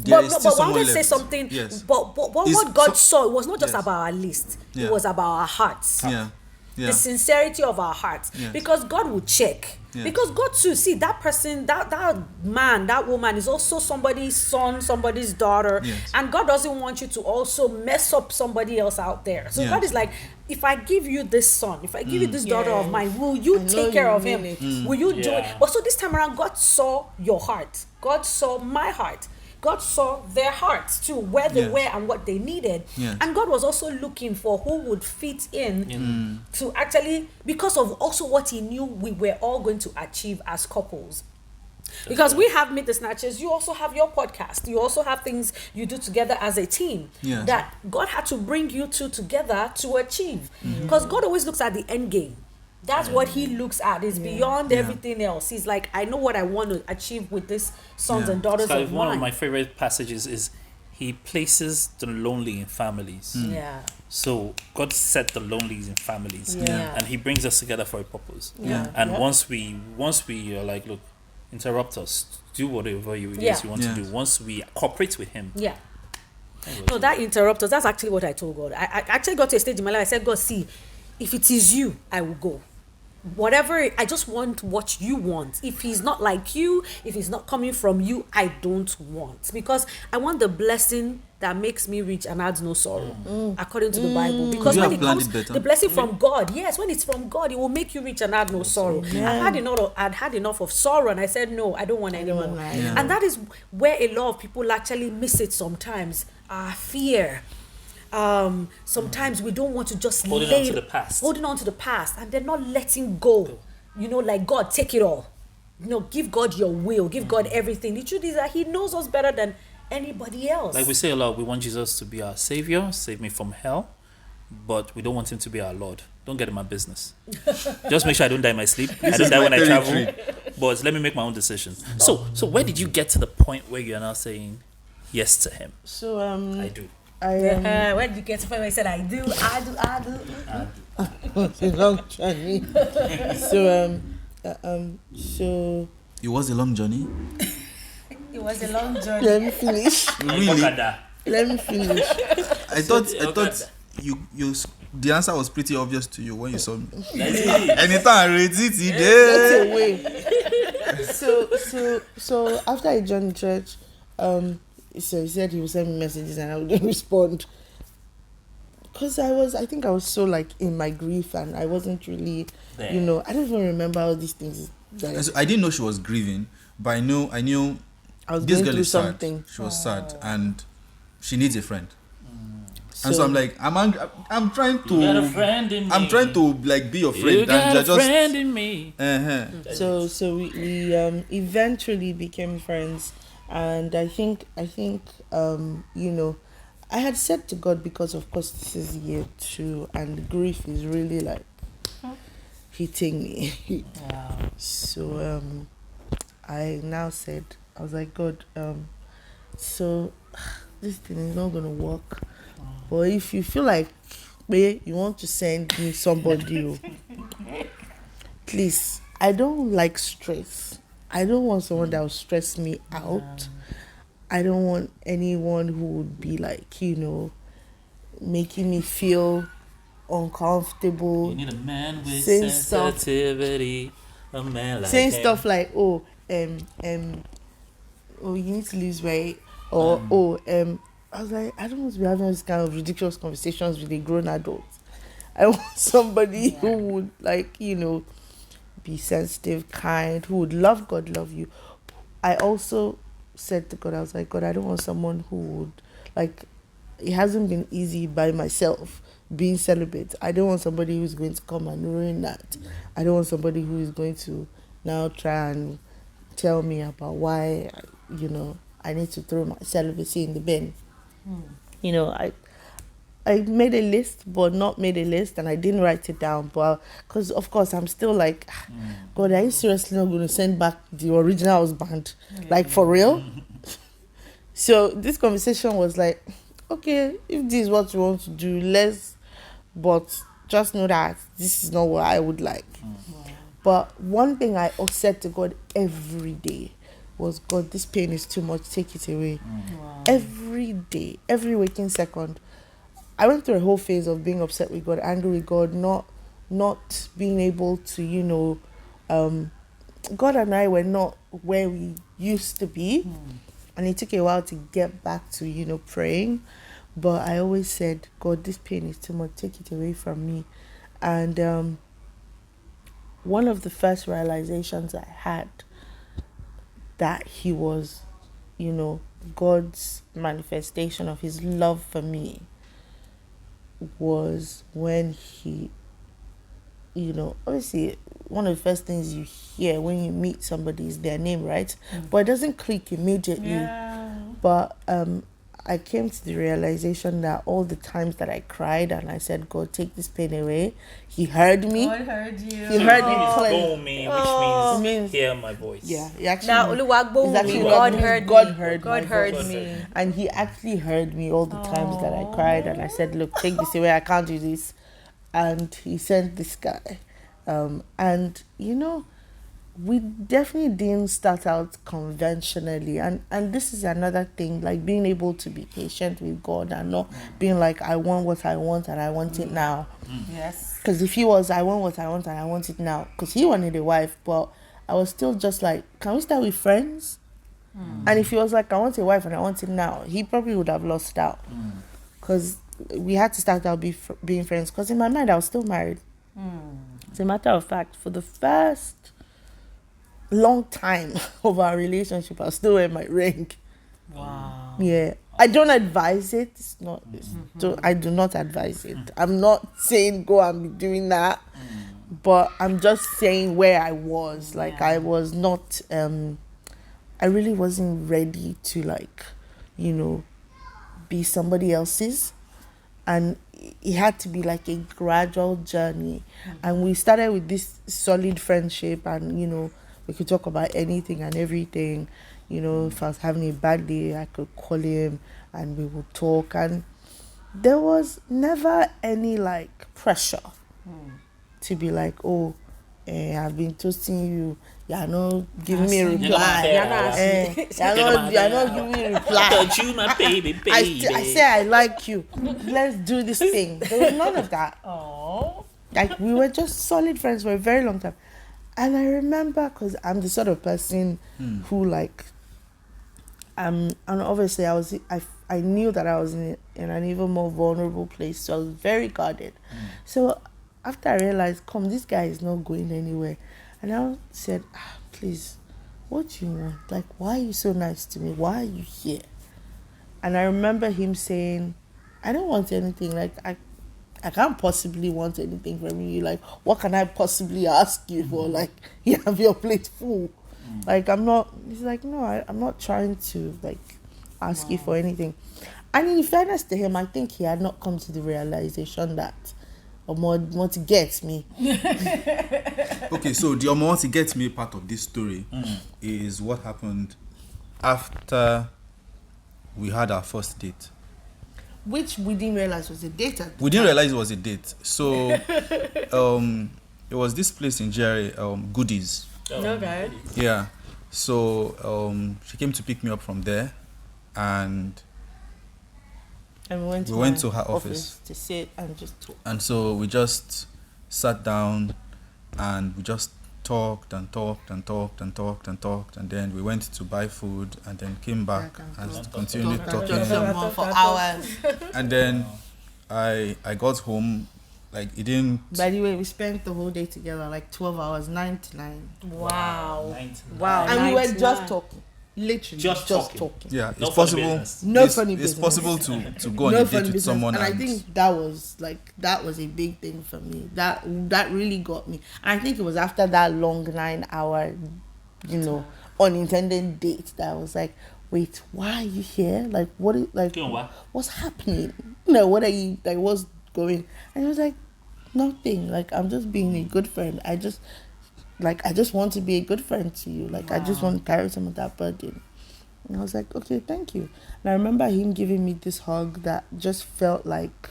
[SPEAKER 2] But
[SPEAKER 3] I want to say something. Yes. But what God saw, it was not just about our list. It was about our hearts.
[SPEAKER 2] Yeah.
[SPEAKER 3] The sincerity of our hearts. Because God will check. Because God too, see, that person, that man, that woman is also somebody's son, somebody's daughter. And God doesn't want you to also mess up somebody else out there. So God is like, if I give you this son, if I give you this daughter of mine, will you take care of him? Will you do it? But so this time around, God saw your heart. God saw my heart. God saw their hearts too, where they were and what they needed. And God was also looking for who would fit in to actually, because of also what he knew we were all going to achieve as couples. Because we have Meet the Snatchas, you also have your podcast, you also have things you do together as a team that God had to bring you two together to achieve. Because God always looks at the end game. That's what he looks at. It's beyond everything else. He's like, I know what I want to achieve with these sons and daughters of mine.
[SPEAKER 1] One of my favorite passages is he places the lonely in families. So God set the lonely in families, and he brings us together for a purpose. And once we are like, look, interrupt us, do whatever you want to do. Once we cooperate with him.
[SPEAKER 3] No, that interrupt us. That's actually what I told God. I actually got to a stage in my life. I said, God, see, if it is you, I will go. Whatever, I just want what you want. If he's not like you, if he's not coming from you, I don't want. Because I want the blessing that makes me rich and adds no sorrow, according to the Bible. Because when it comes, the blessing from God, when it's from God, it will make you rich and add no sorrow. I'd had enough of sorrow, and I said, no, I don't want any more. And that is where a lot of people actually miss it sometimes. Fear. Sometimes we don't want to just holding on to the past, and they're not letting go. You know, like, God, take it all. You know, give God your will, give God everything. The truth is that he knows us better than anybody else.
[SPEAKER 1] Like we say a lot, we want Jesus to be our savior, save me from hell, but we don't want him to be our Lord. Don't get in my business. Just make sure I don't die in my sleep. I don't die when I travel. But let me make my own decision. So where did you get to the point where you are now saying yes to him?
[SPEAKER 4] So
[SPEAKER 1] I do.
[SPEAKER 3] Where did you get to the point where I said I do?
[SPEAKER 4] It's a long journey. So
[SPEAKER 2] it was a long journey.
[SPEAKER 3] It was a long journey.
[SPEAKER 4] Let me finish.
[SPEAKER 2] Really?
[SPEAKER 4] Let me finish.
[SPEAKER 2] I thought you the answer was pretty obvious to you when you saw me.
[SPEAKER 1] That's
[SPEAKER 2] Anytime I read it, he
[SPEAKER 4] Get
[SPEAKER 2] did.
[SPEAKER 4] away. So after I joined the church, so he said he would send me messages and I wouldn't respond. Because I think I was so like in my grief and I wasn't really, I don't even remember all these things.
[SPEAKER 2] I didn't know she was grieving, but I knew
[SPEAKER 4] I was
[SPEAKER 2] this
[SPEAKER 4] going
[SPEAKER 2] girl
[SPEAKER 4] through
[SPEAKER 2] is
[SPEAKER 4] something.
[SPEAKER 2] sad. She was sad and she needs a friend. And so I'm like, I'm trying to.
[SPEAKER 1] You got a friend in me.
[SPEAKER 2] I'm trying to like be your friend.
[SPEAKER 1] You got
[SPEAKER 2] and
[SPEAKER 1] a friend in me.
[SPEAKER 4] So we eventually became friends, and I think I had said to God, because of course this is year 2 and grief is really like hitting me.
[SPEAKER 3] Wow.
[SPEAKER 4] So I now said, I was like, God, so this thing is not gonna work. But if you feel like you want to send me somebody, please, I don't like stress. I don't want someone that will stress me out. I don't want anyone who would be like, making me feel uncomfortable.
[SPEAKER 1] You need a man with
[SPEAKER 4] saying
[SPEAKER 1] sensitivity. A man like
[SPEAKER 4] saying
[SPEAKER 1] him.
[SPEAKER 4] stuff like, you need to lose weight, or I was like, I don't want to be having this kind of ridiculous conversations with a grown adult. I want somebody who would be sensitive, kind, who would love God, love you. I also said to God, I was like, God, I don't want someone who would, it hasn't been easy by myself being celibate. I don't want somebody who's going to come and ruin that. I don't want somebody who is going to now try and tell me about why, I need to throw my celibacy in the bin. I made a list, but not made a list, and I didn't write it down. But because of course I'm still like, God, are you seriously not going to send back the original husband, like for real? So this conversation was like, okay, if this is what you want to do, but just know that this is not what I would like. But one thing I said to God every day was, God, this pain is too much, take it away. Every day, every waking second. I went through a whole phase of being upset with God, angry with God, not being able to, God and I were not where we used to be. And it took a while to get back to, praying. But I always said, God, this pain is too much, take it away from me. And one of the first realizations I had that he was, God's manifestation of his love for me was when he, obviously one of the first things you hear when you meet somebody is their name, right? But it doesn't click immediately.
[SPEAKER 3] Yeah.
[SPEAKER 4] But I came to the realization that all the times that I cried and I said, God, take this pain away, he heard me.
[SPEAKER 3] God heard you.
[SPEAKER 4] He heard me
[SPEAKER 1] It's
[SPEAKER 4] clearly.
[SPEAKER 1] Gbohunmi, which means hear my voice.
[SPEAKER 4] Yeah, he actually.
[SPEAKER 3] Now, Folake Gbohunmi,
[SPEAKER 4] God
[SPEAKER 3] God heard
[SPEAKER 4] voice.
[SPEAKER 3] me.
[SPEAKER 4] And he actually heard me all the times that I cried and I said, look, take this away, I can't do this. And he sent this guy. And we definitely didn't start out conventionally, and this is another thing, like being able to be patient with God and not being like, I want what I want and I want it now.
[SPEAKER 3] Yes.
[SPEAKER 4] Because if he was, I want what I want and I want it now, because he wanted a wife, but I was still just like, can we start with friends? And if he was like, I want a wife and I want it now, he probably would have lost out, because we had to start out being friends, because in my mind I was still married. As a matter of fact, for the first long time of our relationship, I was still wearing my ring.
[SPEAKER 3] Wow.
[SPEAKER 4] Yeah, I don't advise it. I do not advise it. I'm not saying go and be doing that, but I'm just saying where I was. Like, I was not. I really wasn't ready to be somebody else's, and it had to be like a gradual journey. And we started with this solid friendship, and we could talk about anything and everything. If I was having a bad day, I could call him and we would talk. And there was never any pressure to be like, oh, I've been toasting you. You're not giving me a reply.
[SPEAKER 3] You're
[SPEAKER 4] not giving me a reply.
[SPEAKER 1] Touch you, my baby.
[SPEAKER 4] I say I like you. Let's do this thing. There was none of that.
[SPEAKER 3] Oh.
[SPEAKER 4] Like, we were just solid friends for a very long time. And I remember, because I'm the sort of person who, like, and obviously I knew that I was in an even more vulnerable place, so I was very guarded. So after I realized, this guy is not going anywhere, and I said, please, what do you want? Like, why are you so nice to me? Why are you here? And I remember him saying, I don't want anything. Like, I can't possibly want anything from you. Like, what can I possibly ask you for? Like, you have your plate full. Like, I'm not, he's like, no, I'm not trying to, like, ask you for anything. And in fairness to him, I think he had not come to the realization that Omo gets me.
[SPEAKER 2] Okay, so the Omo gets me part of this story is what happened after we had our first date.
[SPEAKER 4] Which we didn't realize was a date.
[SPEAKER 2] We didn't realize it was a date. So, it was this place in Jerry, Goodies.
[SPEAKER 3] Okay.
[SPEAKER 2] Yeah. So, she came to pick me up from there, and
[SPEAKER 4] we went
[SPEAKER 2] to her office
[SPEAKER 4] to sit and just talk.
[SPEAKER 2] And so we just sat down, and we just talked, and then we went to buy food, and then came back and continued talking
[SPEAKER 4] for hours.
[SPEAKER 2] And then I got home, like, it didn't.
[SPEAKER 4] By the way, we spent the whole day together, like 12 hours, 9 to 9.
[SPEAKER 3] Wow.
[SPEAKER 1] 9 to 9.
[SPEAKER 3] Wow.
[SPEAKER 4] And we were just talking. Literally
[SPEAKER 1] Just talking.
[SPEAKER 2] Yeah,
[SPEAKER 1] No
[SPEAKER 2] it's
[SPEAKER 1] funny
[SPEAKER 2] possible.
[SPEAKER 1] business.
[SPEAKER 4] No
[SPEAKER 2] it's,
[SPEAKER 4] funny
[SPEAKER 2] it's
[SPEAKER 4] business.
[SPEAKER 2] possible to go on a date with someone,
[SPEAKER 4] and I think that was a big thing for me. That really got me. And I think it was after that long 9-hour, unintended date that I was like, wait, why are you here? Like, what's happening? What are you, like, what's going? And I was like, nothing. Like, I'm just being a good friend. I just want to be a good friend to you. Like, wow. I just want to carry some of that burden. And I was like, okay, thank you. And I remember him giving me this hug that just felt like,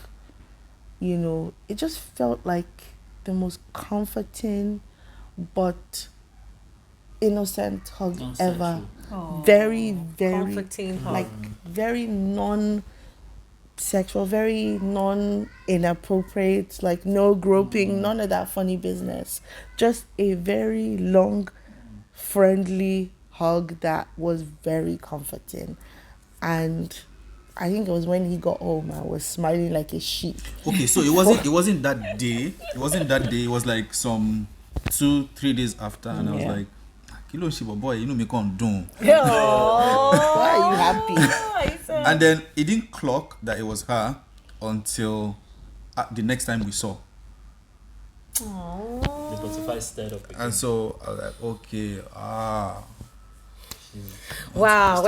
[SPEAKER 4] it just felt like the most comforting but innocent hug ever.
[SPEAKER 3] Oh,
[SPEAKER 4] very, very
[SPEAKER 3] comforting hug.
[SPEAKER 4] like very non-sexual, very non-inappropriate, like no groping, none of that funny business. Just a very long, friendly hug that was very comforting. And I think it was when he got home, I was smiling like a sheep.
[SPEAKER 2] Okay, so it wasn't that day. It wasn't that day. It was like some 2-3 days after, and I was like, Kilo Shiba boy, me come down.
[SPEAKER 4] Why are you happy?
[SPEAKER 2] And then it didn't clock that it was her until the next time we saw.
[SPEAKER 1] The butterfly stirred up again.
[SPEAKER 2] And so I was like, okay,
[SPEAKER 3] Wow,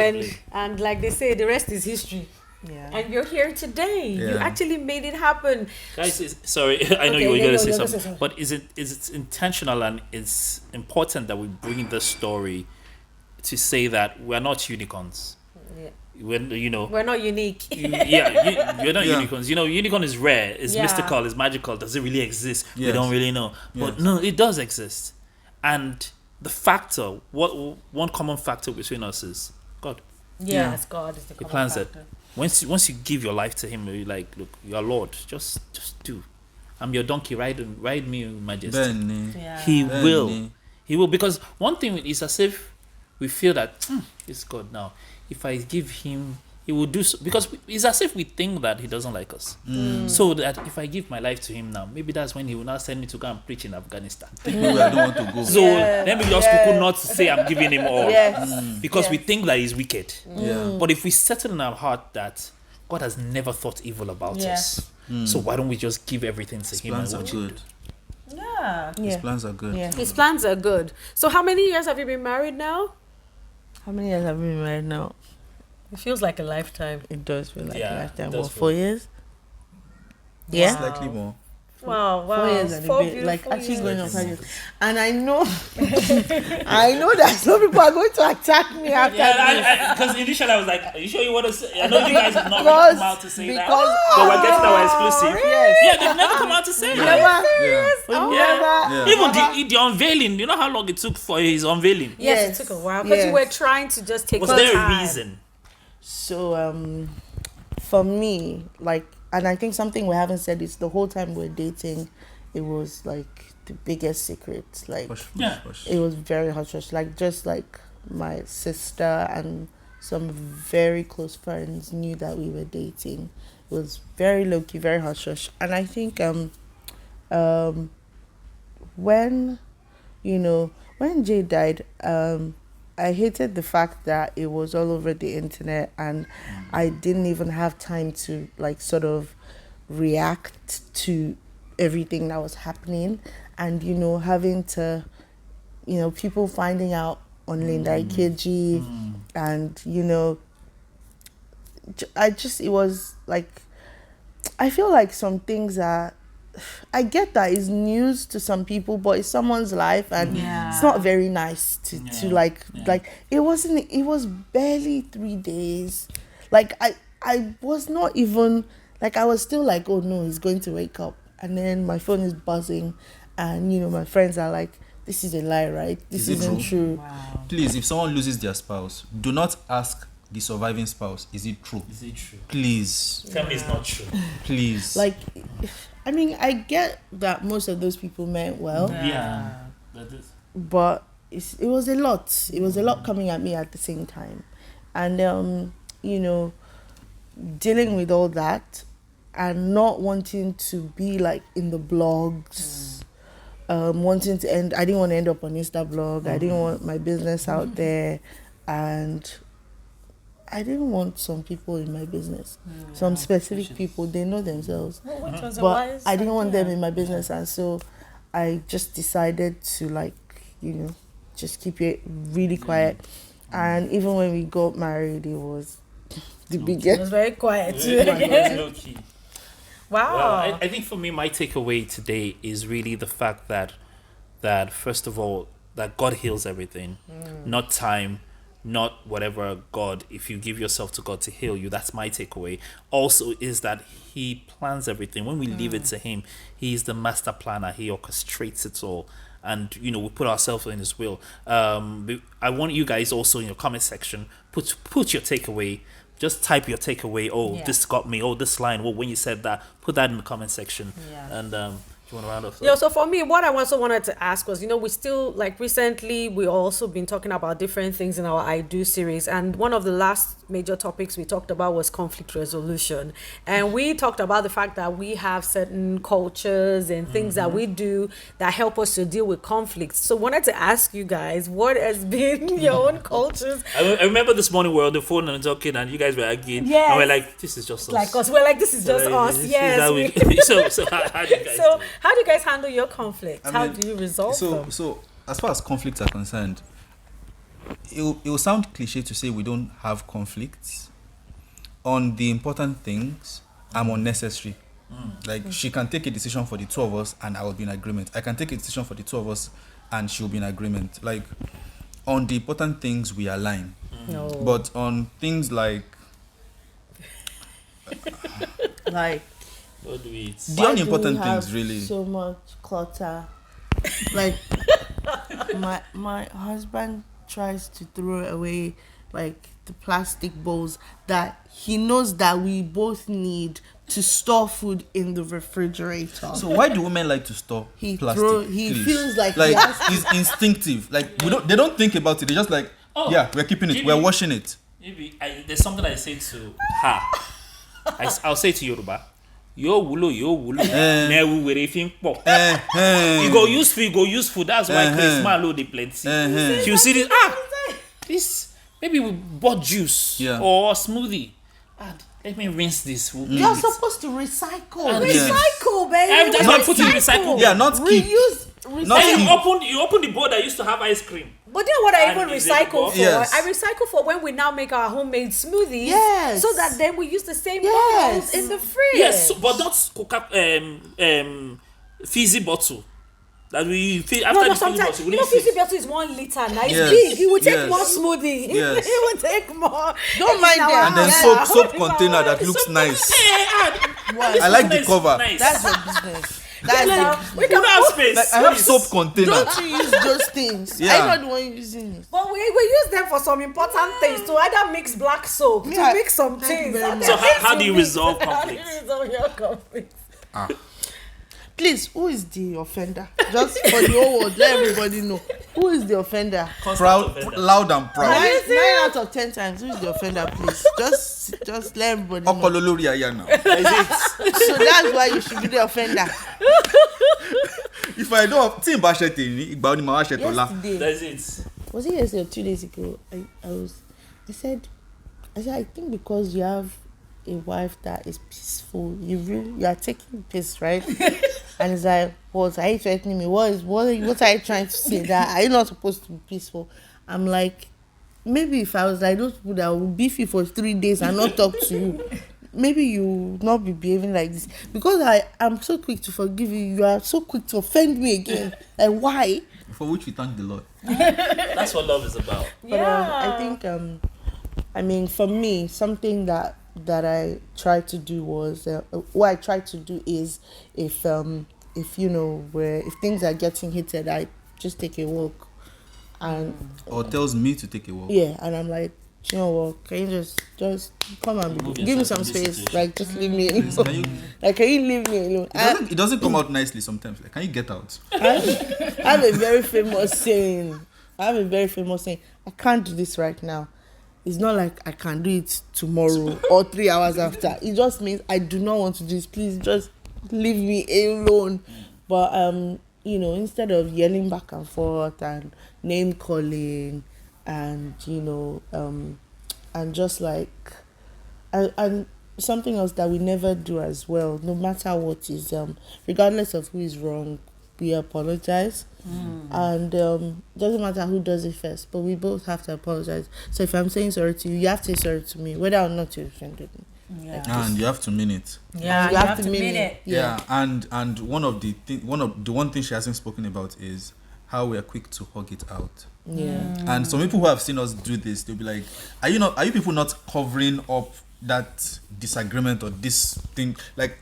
[SPEAKER 3] and like they say, the rest is history.
[SPEAKER 4] Yeah.
[SPEAKER 3] And you're here today.
[SPEAKER 2] Yeah.
[SPEAKER 3] You actually made it happen.
[SPEAKER 1] Guys, sorry, I know you were going to say something, but it's intentional, and it's important that we bring the story to say that we're not unicorns.
[SPEAKER 3] Yeah.
[SPEAKER 1] We're
[SPEAKER 3] not unique.
[SPEAKER 1] You're not unicorns. Unicorn is rare, it's mystical, it's magical. Does it really exist?
[SPEAKER 2] Yes.
[SPEAKER 1] We don't really know. But no, it does exist. And the factor, one common factor between us is God.
[SPEAKER 3] Yes, God is the
[SPEAKER 1] He
[SPEAKER 3] common
[SPEAKER 1] plans
[SPEAKER 3] factor.
[SPEAKER 1] it. Once you give your life to Him, you're like, look, you're Lord. Just do. I'm your donkey. Ride me, Majesty.
[SPEAKER 3] Yeah.
[SPEAKER 1] He will, because one thing is as if we feel that it's God now. If I give Him, He will do so, because it's as if we think that He doesn't like us. So that if I give my life to Him now, maybe that's when He will now send me to go and preach in Afghanistan.
[SPEAKER 2] maybe I don't want to go.
[SPEAKER 1] So then we just could not say I'm giving Him all, because we think that He's wicked. But if we settle in our heart that God has never thought evil about us, so why don't we just give everything to Him?
[SPEAKER 2] Plans are good. His plans are good.
[SPEAKER 4] Yeah.
[SPEAKER 3] His plans are good. So how many years have you been married now?
[SPEAKER 4] How many years have we been married now?
[SPEAKER 3] It feels like a lifetime.
[SPEAKER 4] It does feel like a lifetime.
[SPEAKER 1] it does
[SPEAKER 4] What, 4 years? Yeah.
[SPEAKER 2] Slightly more.
[SPEAKER 3] Wow.
[SPEAKER 4] 4 years and a bit, like actually
[SPEAKER 3] years.
[SPEAKER 4] going on 5 years. And I know, I know that some people are going to attack me after this.
[SPEAKER 1] Because initially I was like, are you sure you want to say? I know you guys have not really come out to say that. But we're getting our exclusive.
[SPEAKER 4] Yes.
[SPEAKER 1] Yeah, they've never come out to say that. Even the unveiling, you know how long it took for his unveiling?
[SPEAKER 3] Yes, it took a while. Because you were trying to just take
[SPEAKER 1] Was
[SPEAKER 3] your
[SPEAKER 1] there
[SPEAKER 3] time.
[SPEAKER 1] a reason?
[SPEAKER 4] So, for me, like, and I think something we haven't said is the whole time we're dating, it was like the biggest secret. Like, it was very hush-hush. Like, just like my sister and some very close friends knew that we were dating. It was very low-key, very hush-hush. And I think when Jay died, I hated the fact that it was all over the internet and I didn't even have time to like sort of react to everything that was happening, and having to people finding out on Linda Ikeji, and it was like, I feel like some things are, I get that it's news to some people, but it's someone's life, and it's not very nice to like it was barely 3 days. Like I was not even like, I was still like, oh no, he's going to wake up, and then my phone is buzzing, and my friends are like, this is a lie, right? This isn't true.
[SPEAKER 2] Wow. Please, if someone loses their spouse, do not ask the surviving spouse, is it true? Please.
[SPEAKER 1] Tell me it's not true.
[SPEAKER 2] Please.
[SPEAKER 4] Like, I mean, I get that most of those people meant well.
[SPEAKER 1] Yeah. That is.
[SPEAKER 4] But it was a lot. It was a lot coming at me at the same time. And, dealing with all that and not wanting to be like in the blogs, wanting to end, I didn't want to end up on Insta blog. I didn't want my business out there. And I didn't want some people in my business. Some specific people, they know themselves. But I didn't want them in my business, and so I just decided to just keep it really quiet. And even when we got married, it was the biggest.
[SPEAKER 3] It was very quiet.
[SPEAKER 1] Low-key.
[SPEAKER 3] Wow.
[SPEAKER 1] Well, I think for me, my takeaway today is really the fact that first of all, that God heals everything, not time, not whatever. God, if you give yourself to God to heal you, that's my takeaway. Also is that he plans everything. When we leave it to him, he's the master planner. He orchestrates it all, and we put ourselves in his will. I want you guys also in your comment section, put your takeaway. Just type your takeaway. This got me. This line. When you said that, put that in the comment section. And you want to round off?
[SPEAKER 3] Yeah, so for me, what I also wanted to ask was, we still, like, recently, we also been talking about different things in our I Do series. And one of the last major topics we talked about was conflict resolution. And we talked about the fact that we have certain cultures and things that we do that help us to deal with conflicts. So I wanted to ask you guys, what has been your own cultures?
[SPEAKER 1] I remember this morning we were on the phone and talking, and you guys were arguing.
[SPEAKER 3] Yes.
[SPEAKER 1] And we're like, this is just us.
[SPEAKER 3] Like us. We're like, this is just us. Yes.
[SPEAKER 1] So how do you guys do it?
[SPEAKER 3] How do you guys handle your conflicts? How do you resolve them?
[SPEAKER 2] So as far as conflicts are concerned, it will sound cliche to say we don't have conflicts. On the important things, I'm unnecessary. Like, she can take a decision for the two of us and I will be in agreement. I can take a decision for the two of us and she'll be in agreement. Like, on the important things, we align.
[SPEAKER 3] No.
[SPEAKER 2] But on things like
[SPEAKER 1] What do we eat?
[SPEAKER 2] the unimportant things, really.
[SPEAKER 4] So much clutter. Like, my husband tries to throw away like the plastic bowls that he knows that we both need to store food in the refrigerator.
[SPEAKER 2] So why do women like to store plastic?
[SPEAKER 4] He
[SPEAKER 2] please?
[SPEAKER 4] feels like
[SPEAKER 2] it's instinctive. Like, they don't think about it. They're just like, we're keeping it. We're washing it.
[SPEAKER 1] Maybe there's something I say to her. I'll say to Yoruba, yo wulo. Never were if you go use food. That's why Christmas load the plenty. She'll see this. This maybe we bought juice or smoothie. Let me rinse this.
[SPEAKER 4] You're supposed to recycle.
[SPEAKER 3] Recycle, baby.
[SPEAKER 1] Not put in recycle.
[SPEAKER 2] Yeah, not keep.
[SPEAKER 4] Reuse.
[SPEAKER 1] And you open the bowl that used to have ice cream.
[SPEAKER 3] But you know what I even recycle for?
[SPEAKER 2] Yes.
[SPEAKER 3] I recycle for when we now make our homemade smoothies.
[SPEAKER 4] Yes.
[SPEAKER 3] So that then we use the same bottles in the fridge.
[SPEAKER 1] Yes, but not fizzy bottle. That we feel after the fizzy
[SPEAKER 3] sometimes
[SPEAKER 1] bottle.
[SPEAKER 3] you know fizzy bottle is 1 liter now. It's
[SPEAKER 2] Yes,
[SPEAKER 3] big. It will take
[SPEAKER 2] yes.
[SPEAKER 3] more smoothie.
[SPEAKER 2] Yes.
[SPEAKER 3] It will take more.
[SPEAKER 4] Don't mind them.
[SPEAKER 2] And then soap container that looks nice. I like the cover.
[SPEAKER 1] Nice.
[SPEAKER 4] That's your business. That's
[SPEAKER 3] Like,
[SPEAKER 1] we can have space.
[SPEAKER 2] Like, I have soap container.
[SPEAKER 4] Don't you use those things?
[SPEAKER 2] Yeah.
[SPEAKER 4] I'm not the one using it.
[SPEAKER 3] But we use them for some important things to either mix black soap,
[SPEAKER 4] Yeah.
[SPEAKER 3] to mix some
[SPEAKER 4] Thank you
[SPEAKER 3] things.
[SPEAKER 4] very much.
[SPEAKER 1] So how do you
[SPEAKER 3] Mix.
[SPEAKER 1] resolve
[SPEAKER 3] How do you
[SPEAKER 1] conflict?
[SPEAKER 3] resolve your conflict?
[SPEAKER 4] Please, who is the offender? Just for the whole world, let everybody know. Who is the offender?
[SPEAKER 2] Proud, loud and proud.
[SPEAKER 4] 9 out of 10 times, who is the offender, please? Just let everybody know.
[SPEAKER 2] Ọpọlọ lórí aya now.
[SPEAKER 4] So that's why you should be the offender.
[SPEAKER 2] If I don't, tí n bá ṣe tèmi, ìgbà wo ni màá wá ṣe tọ̀la?
[SPEAKER 4] Yesterday,
[SPEAKER 1] That's it.
[SPEAKER 4] was it yesterday or 2 days ago? I said, I think because you have a wife that is peaceful, you are taking peace, right? And it's like, what are you threatening me? What are you trying to say? That are you not supposed to be peaceful? I'm like, maybe if I was like those people that will beef you for 3 days and not talk to you, maybe you will not be behaving like this. Because I'm so quick to forgive you, you are so quick to offend me again. Like, why?
[SPEAKER 2] For which we thank the Lord.
[SPEAKER 1] That's what love is about.
[SPEAKER 4] But I think I mean, for me, something that I tried to do was what I tried to do is if you know if things are getting heated, I just take a walk, and
[SPEAKER 2] Or tells me to take a walk.
[SPEAKER 4] yeah, and I'm like, you know what? Can you just come and
[SPEAKER 1] Remove
[SPEAKER 4] give me
[SPEAKER 1] yourself
[SPEAKER 4] some
[SPEAKER 1] from this
[SPEAKER 4] space?
[SPEAKER 1] situation.
[SPEAKER 4] Like, just leave me alone.
[SPEAKER 2] Can you,
[SPEAKER 4] Like, can you leave me alone?
[SPEAKER 2] it doesn't come out nicely sometimes. Like, can you get out?
[SPEAKER 4] I have a very famous saying. I can't do this right now. It's not like I can do it tomorrow or 3 hours after. It just means I do not want to do this. Please just leave me alone. But instead of yelling back and forth and name calling and and just like and something else that we never do as well, no matter what is regardless of who is wrong, we apologize. And doesn't matter who does it first, but we both have to apologize. So if I'm saying sorry to you, you have to say sorry to me, whether or not you offended me.
[SPEAKER 3] Yeah.
[SPEAKER 2] And you have to mean it.
[SPEAKER 3] Yeah, you have to mean it.
[SPEAKER 2] Yeah. And one of the one thing she hasn't spoken about is how we are quick to hug it out.
[SPEAKER 4] Yeah.
[SPEAKER 2] And some people who have seen us do this, they'll be like, are you people not covering up that disagreement or this thing? Like,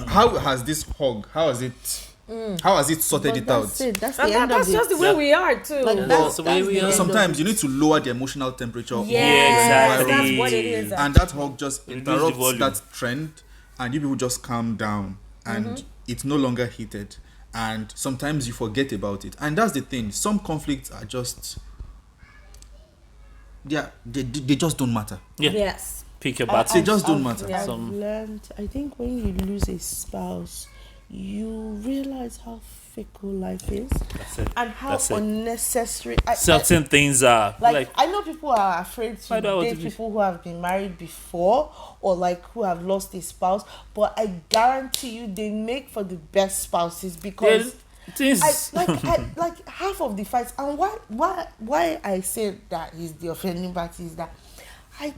[SPEAKER 2] how has this hug, how has it sorted it out?
[SPEAKER 4] That's the end
[SPEAKER 3] That's
[SPEAKER 4] of
[SPEAKER 3] just
[SPEAKER 4] it.
[SPEAKER 3] the way we are too.
[SPEAKER 4] Like,
[SPEAKER 1] That's the way we are.
[SPEAKER 2] Sometimes you need to lower the emotional temperature of
[SPEAKER 3] Yes,
[SPEAKER 2] the
[SPEAKER 1] exactly.
[SPEAKER 3] that's what it is.
[SPEAKER 2] and that hug just
[SPEAKER 1] Reduce the
[SPEAKER 2] interrupts
[SPEAKER 1] volume.
[SPEAKER 2] that trend, and you people just calm down, and it's no longer heated, and sometimes you forget about it. And that's the thing, some conflicts are just they just don't matter.
[SPEAKER 1] Yeah.
[SPEAKER 3] Yes.
[SPEAKER 1] Pick your
[SPEAKER 2] They
[SPEAKER 1] battle.
[SPEAKER 2] just don't matter.
[SPEAKER 4] I've
[SPEAKER 1] Some-
[SPEAKER 4] learned, I think when you lose a spouse, you realize how fickle life is
[SPEAKER 1] That's it.
[SPEAKER 4] and how
[SPEAKER 1] That's it.
[SPEAKER 4] unnecessary.
[SPEAKER 1] Certain things are
[SPEAKER 4] Like, I know people are afraid
[SPEAKER 1] Why
[SPEAKER 4] to
[SPEAKER 1] do I want
[SPEAKER 4] date
[SPEAKER 1] to be-
[SPEAKER 4] people who have been married before or like who have lost a spouse, but I guarantee you they make for the best spouses because
[SPEAKER 1] things.
[SPEAKER 4] like half of the fights. And why I say that he's the offending party is that I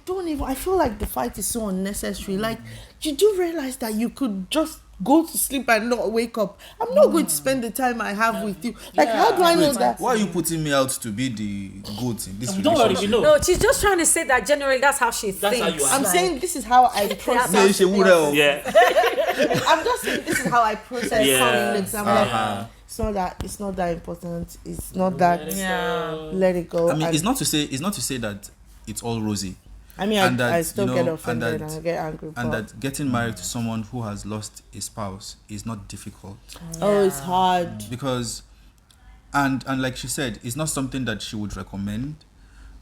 [SPEAKER 4] feel like the fight is so unnecessary. Like, you do realize that you could just go to sleep and not wake up. I'm not going to spend the time I have with you. Like, how do I know that?
[SPEAKER 2] Why are you putting me out to be the goat in this
[SPEAKER 1] Don't worry,
[SPEAKER 2] relationship?
[SPEAKER 1] we know.
[SPEAKER 3] No, she's just trying to say that generally that's how she
[SPEAKER 1] That's how
[SPEAKER 3] thinks.
[SPEAKER 1] you are.
[SPEAKER 4] I'm saying this is how I process.
[SPEAKER 2] Me, she would have-
[SPEAKER 1] Yeah.
[SPEAKER 4] I'm just saying this is how I process
[SPEAKER 1] Yeah.
[SPEAKER 4] conflicts. I'm like, it's not that important. It's not that.
[SPEAKER 3] Yeah.
[SPEAKER 4] Let it go.
[SPEAKER 2] I mean,
[SPEAKER 4] And-
[SPEAKER 2] it's not to say that it's all rosy.
[SPEAKER 4] I mean,
[SPEAKER 2] and that,
[SPEAKER 4] I still
[SPEAKER 2] you know,
[SPEAKER 4] get offended
[SPEAKER 2] and
[SPEAKER 4] and I get angry.
[SPEAKER 2] And
[SPEAKER 4] but-
[SPEAKER 2] that getting married to someone who has lost a spouse is not difficult,
[SPEAKER 4] oh, it's hard.
[SPEAKER 2] because and like she said, it's not something that she would recommend,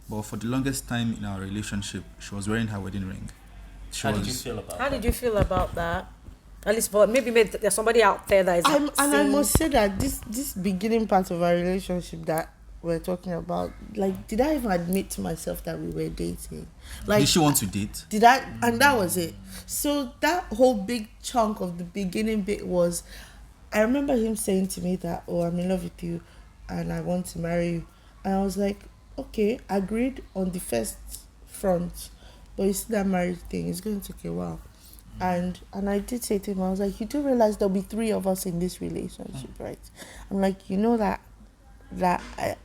[SPEAKER 2] but for the longest time in our relationship, she was wearing her wedding ring.
[SPEAKER 1] How did you feel about
[SPEAKER 3] How
[SPEAKER 1] that?
[SPEAKER 3] did you feel about that? At least, but maybe there's somebody out there that is.
[SPEAKER 4] And I
[SPEAKER 3] saying-
[SPEAKER 4] must say that this beginning part of our relationship that we're talking about, like, did I even admit to myself that we were dating? Like,
[SPEAKER 2] Did she want to date?
[SPEAKER 4] did I? And that was it. So that whole big chunk of the beginning bit was, I remember him saying to me that, oh, I'm in love with you and I want to marry you. And I was like, okay, agreed on the first front, but you see that marriage thing, it's going to take a while. And I did say to him, I was like, you do realize there'll be 3 of us in this relationship, right? I'm like, you know that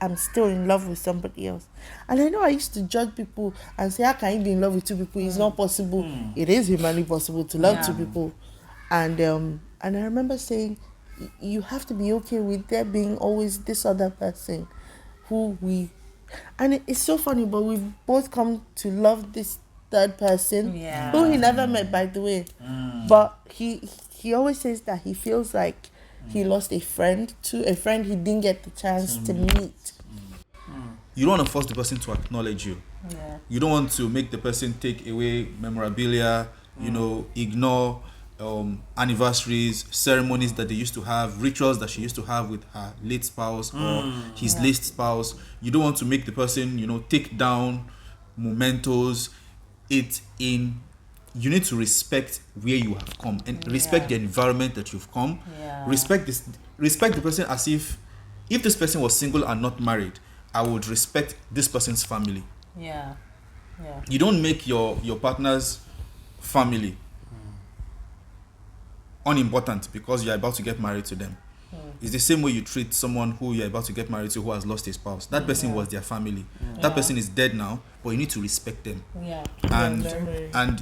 [SPEAKER 4] I'm still in love with somebody else. And I know I used to judge people and say, how can you be in love with 2 people? It's not possible. It is humanly possible to love 2 people. And I remember saying, you have to be okay with there being always this other person and it's so funny, but we've both come to love this third person who he never met, by the way. But he always says that he feels like he lost a friend he didn't get the chance to meet.
[SPEAKER 2] You don't want to force the person to acknowledge you. You don't want to make the person take away memorabilia, ignore anniversaries, ceremonies that they used to have, rituals that she used to have with her late spouse or his late spouse. You don't want to make the person, take down mementos. You need to respect where you have come and respect the environment that you've come. Respect the person as if this person was single and not married, I would respect this person's family. You don't make your partner's family unimportant because you're about to get married to them. It's the same way you treat someone who you're about to get married to who has lost a spouse. That person was their family. That person is dead now, but you need to respect them. And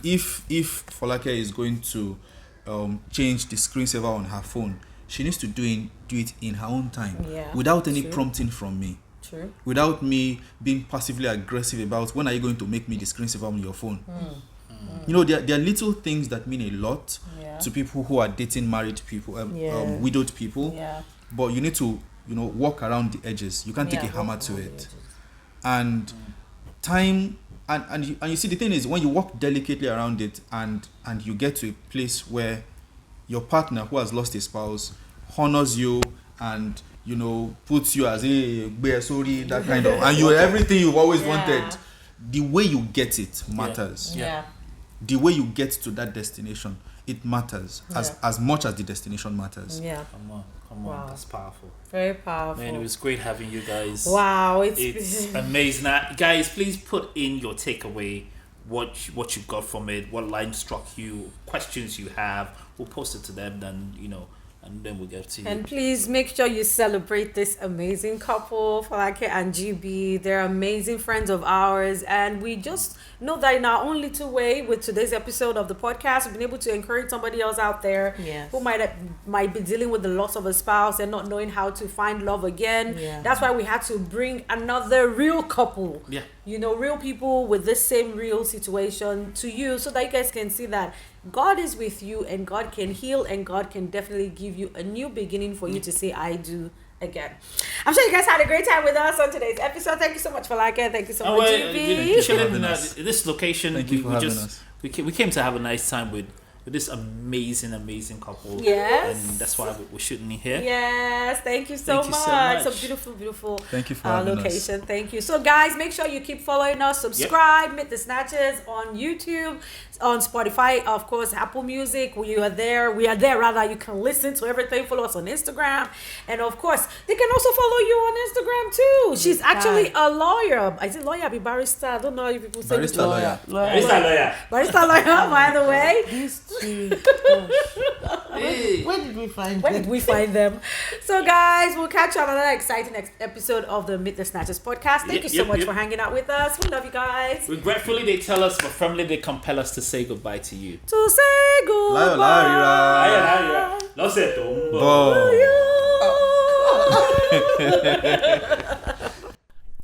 [SPEAKER 2] if Folake is going to change the screensaver on her phone, she needs to do it in her own time, without any prompting from me. Without me being passively aggressive about, when are you going to make me the screensaver on your phone? There are little things that mean a lot to people who are dating married people, widowed people. But you need to, walk around the edges. You can't take a hammer to it. And time, and you see, the thing is, when you walk delicately around it, and you get to a place where your partner who has lost a spouse honors you and puts you as a sorry, that kind of, and you're everything you've always wanted. The way you get it matters. The way you get to that destination, it matters as much as the destination matters.
[SPEAKER 1] Come on, that's powerful.
[SPEAKER 3] Very powerful.
[SPEAKER 1] Man, it was great having you guys.
[SPEAKER 3] Wow,
[SPEAKER 1] it's amazing. Guys, please put in your takeaway, what you got from it, what line struck you, questions you have. We'll post it to them, and then we'll get to you.
[SPEAKER 3] And please make sure you celebrate this amazing couple, Folake and GB. They're amazing friends of ours, and we just know that in our own little way, with today's episode of the podcast, we've been able to encourage somebody else out there who might be dealing with the loss of a spouse and not knowing how to find love again. That's why we had to bring another real couple. Real people with this same real situation to you, so that you guys can see that God is with you, and God can heal, and God can definitely give you a new beginning for you to say, I do again. I'm sure you guys had a great time with us on today's episode. Thank you so much, Folake. Thank you so much, GB.
[SPEAKER 1] This location,
[SPEAKER 2] Thank you for having us.
[SPEAKER 1] We came to have a nice time with this amazing couple.
[SPEAKER 3] Yes.
[SPEAKER 1] And that's why we're shooting in here.
[SPEAKER 3] Yes. Thank you so much. So beautiful
[SPEAKER 2] Thank you for having
[SPEAKER 3] location. Us. Thank you. So guys, make sure you keep following us. Subscribe. Meet the Snatchas on YouTube, on Spotify, of course, Apple Music. We are there. You can listen to everything. Follow us on Instagram. And of course, they can also follow you on Instagram too. She's actually a lawyer. Is it lawyer? Be barrister. I don't know if people say
[SPEAKER 2] barista lawyer.
[SPEAKER 3] Barista lawyer, by the way.
[SPEAKER 4] Where did we find them?
[SPEAKER 3] So guys, we'll catch you on another exciting episode of the Meet the Snatchas podcast. Thank you so much for hanging out with us. We love you guys.
[SPEAKER 1] Regretfully, they tell us, but firmly they compel us to say goodbye to you.
[SPEAKER 3] To say goodbye.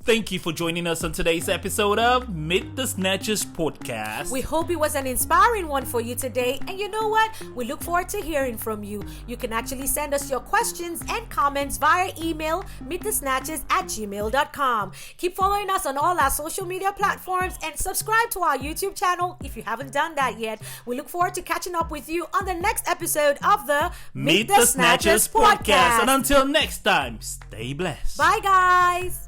[SPEAKER 1] Thank you for joining us on today's episode of MeetTheSnatchas Podcast.
[SPEAKER 3] We hope it was an inspiring one for you today. And you know what? We look forward to hearing from you. You can actually send us your questions and comments via email, meetthesnatchas@gmail.com. Keep following us on all our social media platforms and subscribe to our YouTube channel if you haven't done that yet. We look forward to catching up with you on the next episode of the
[SPEAKER 1] MeetTheSnatchas Podcast. And until next time, stay blessed.
[SPEAKER 3] Bye, guys.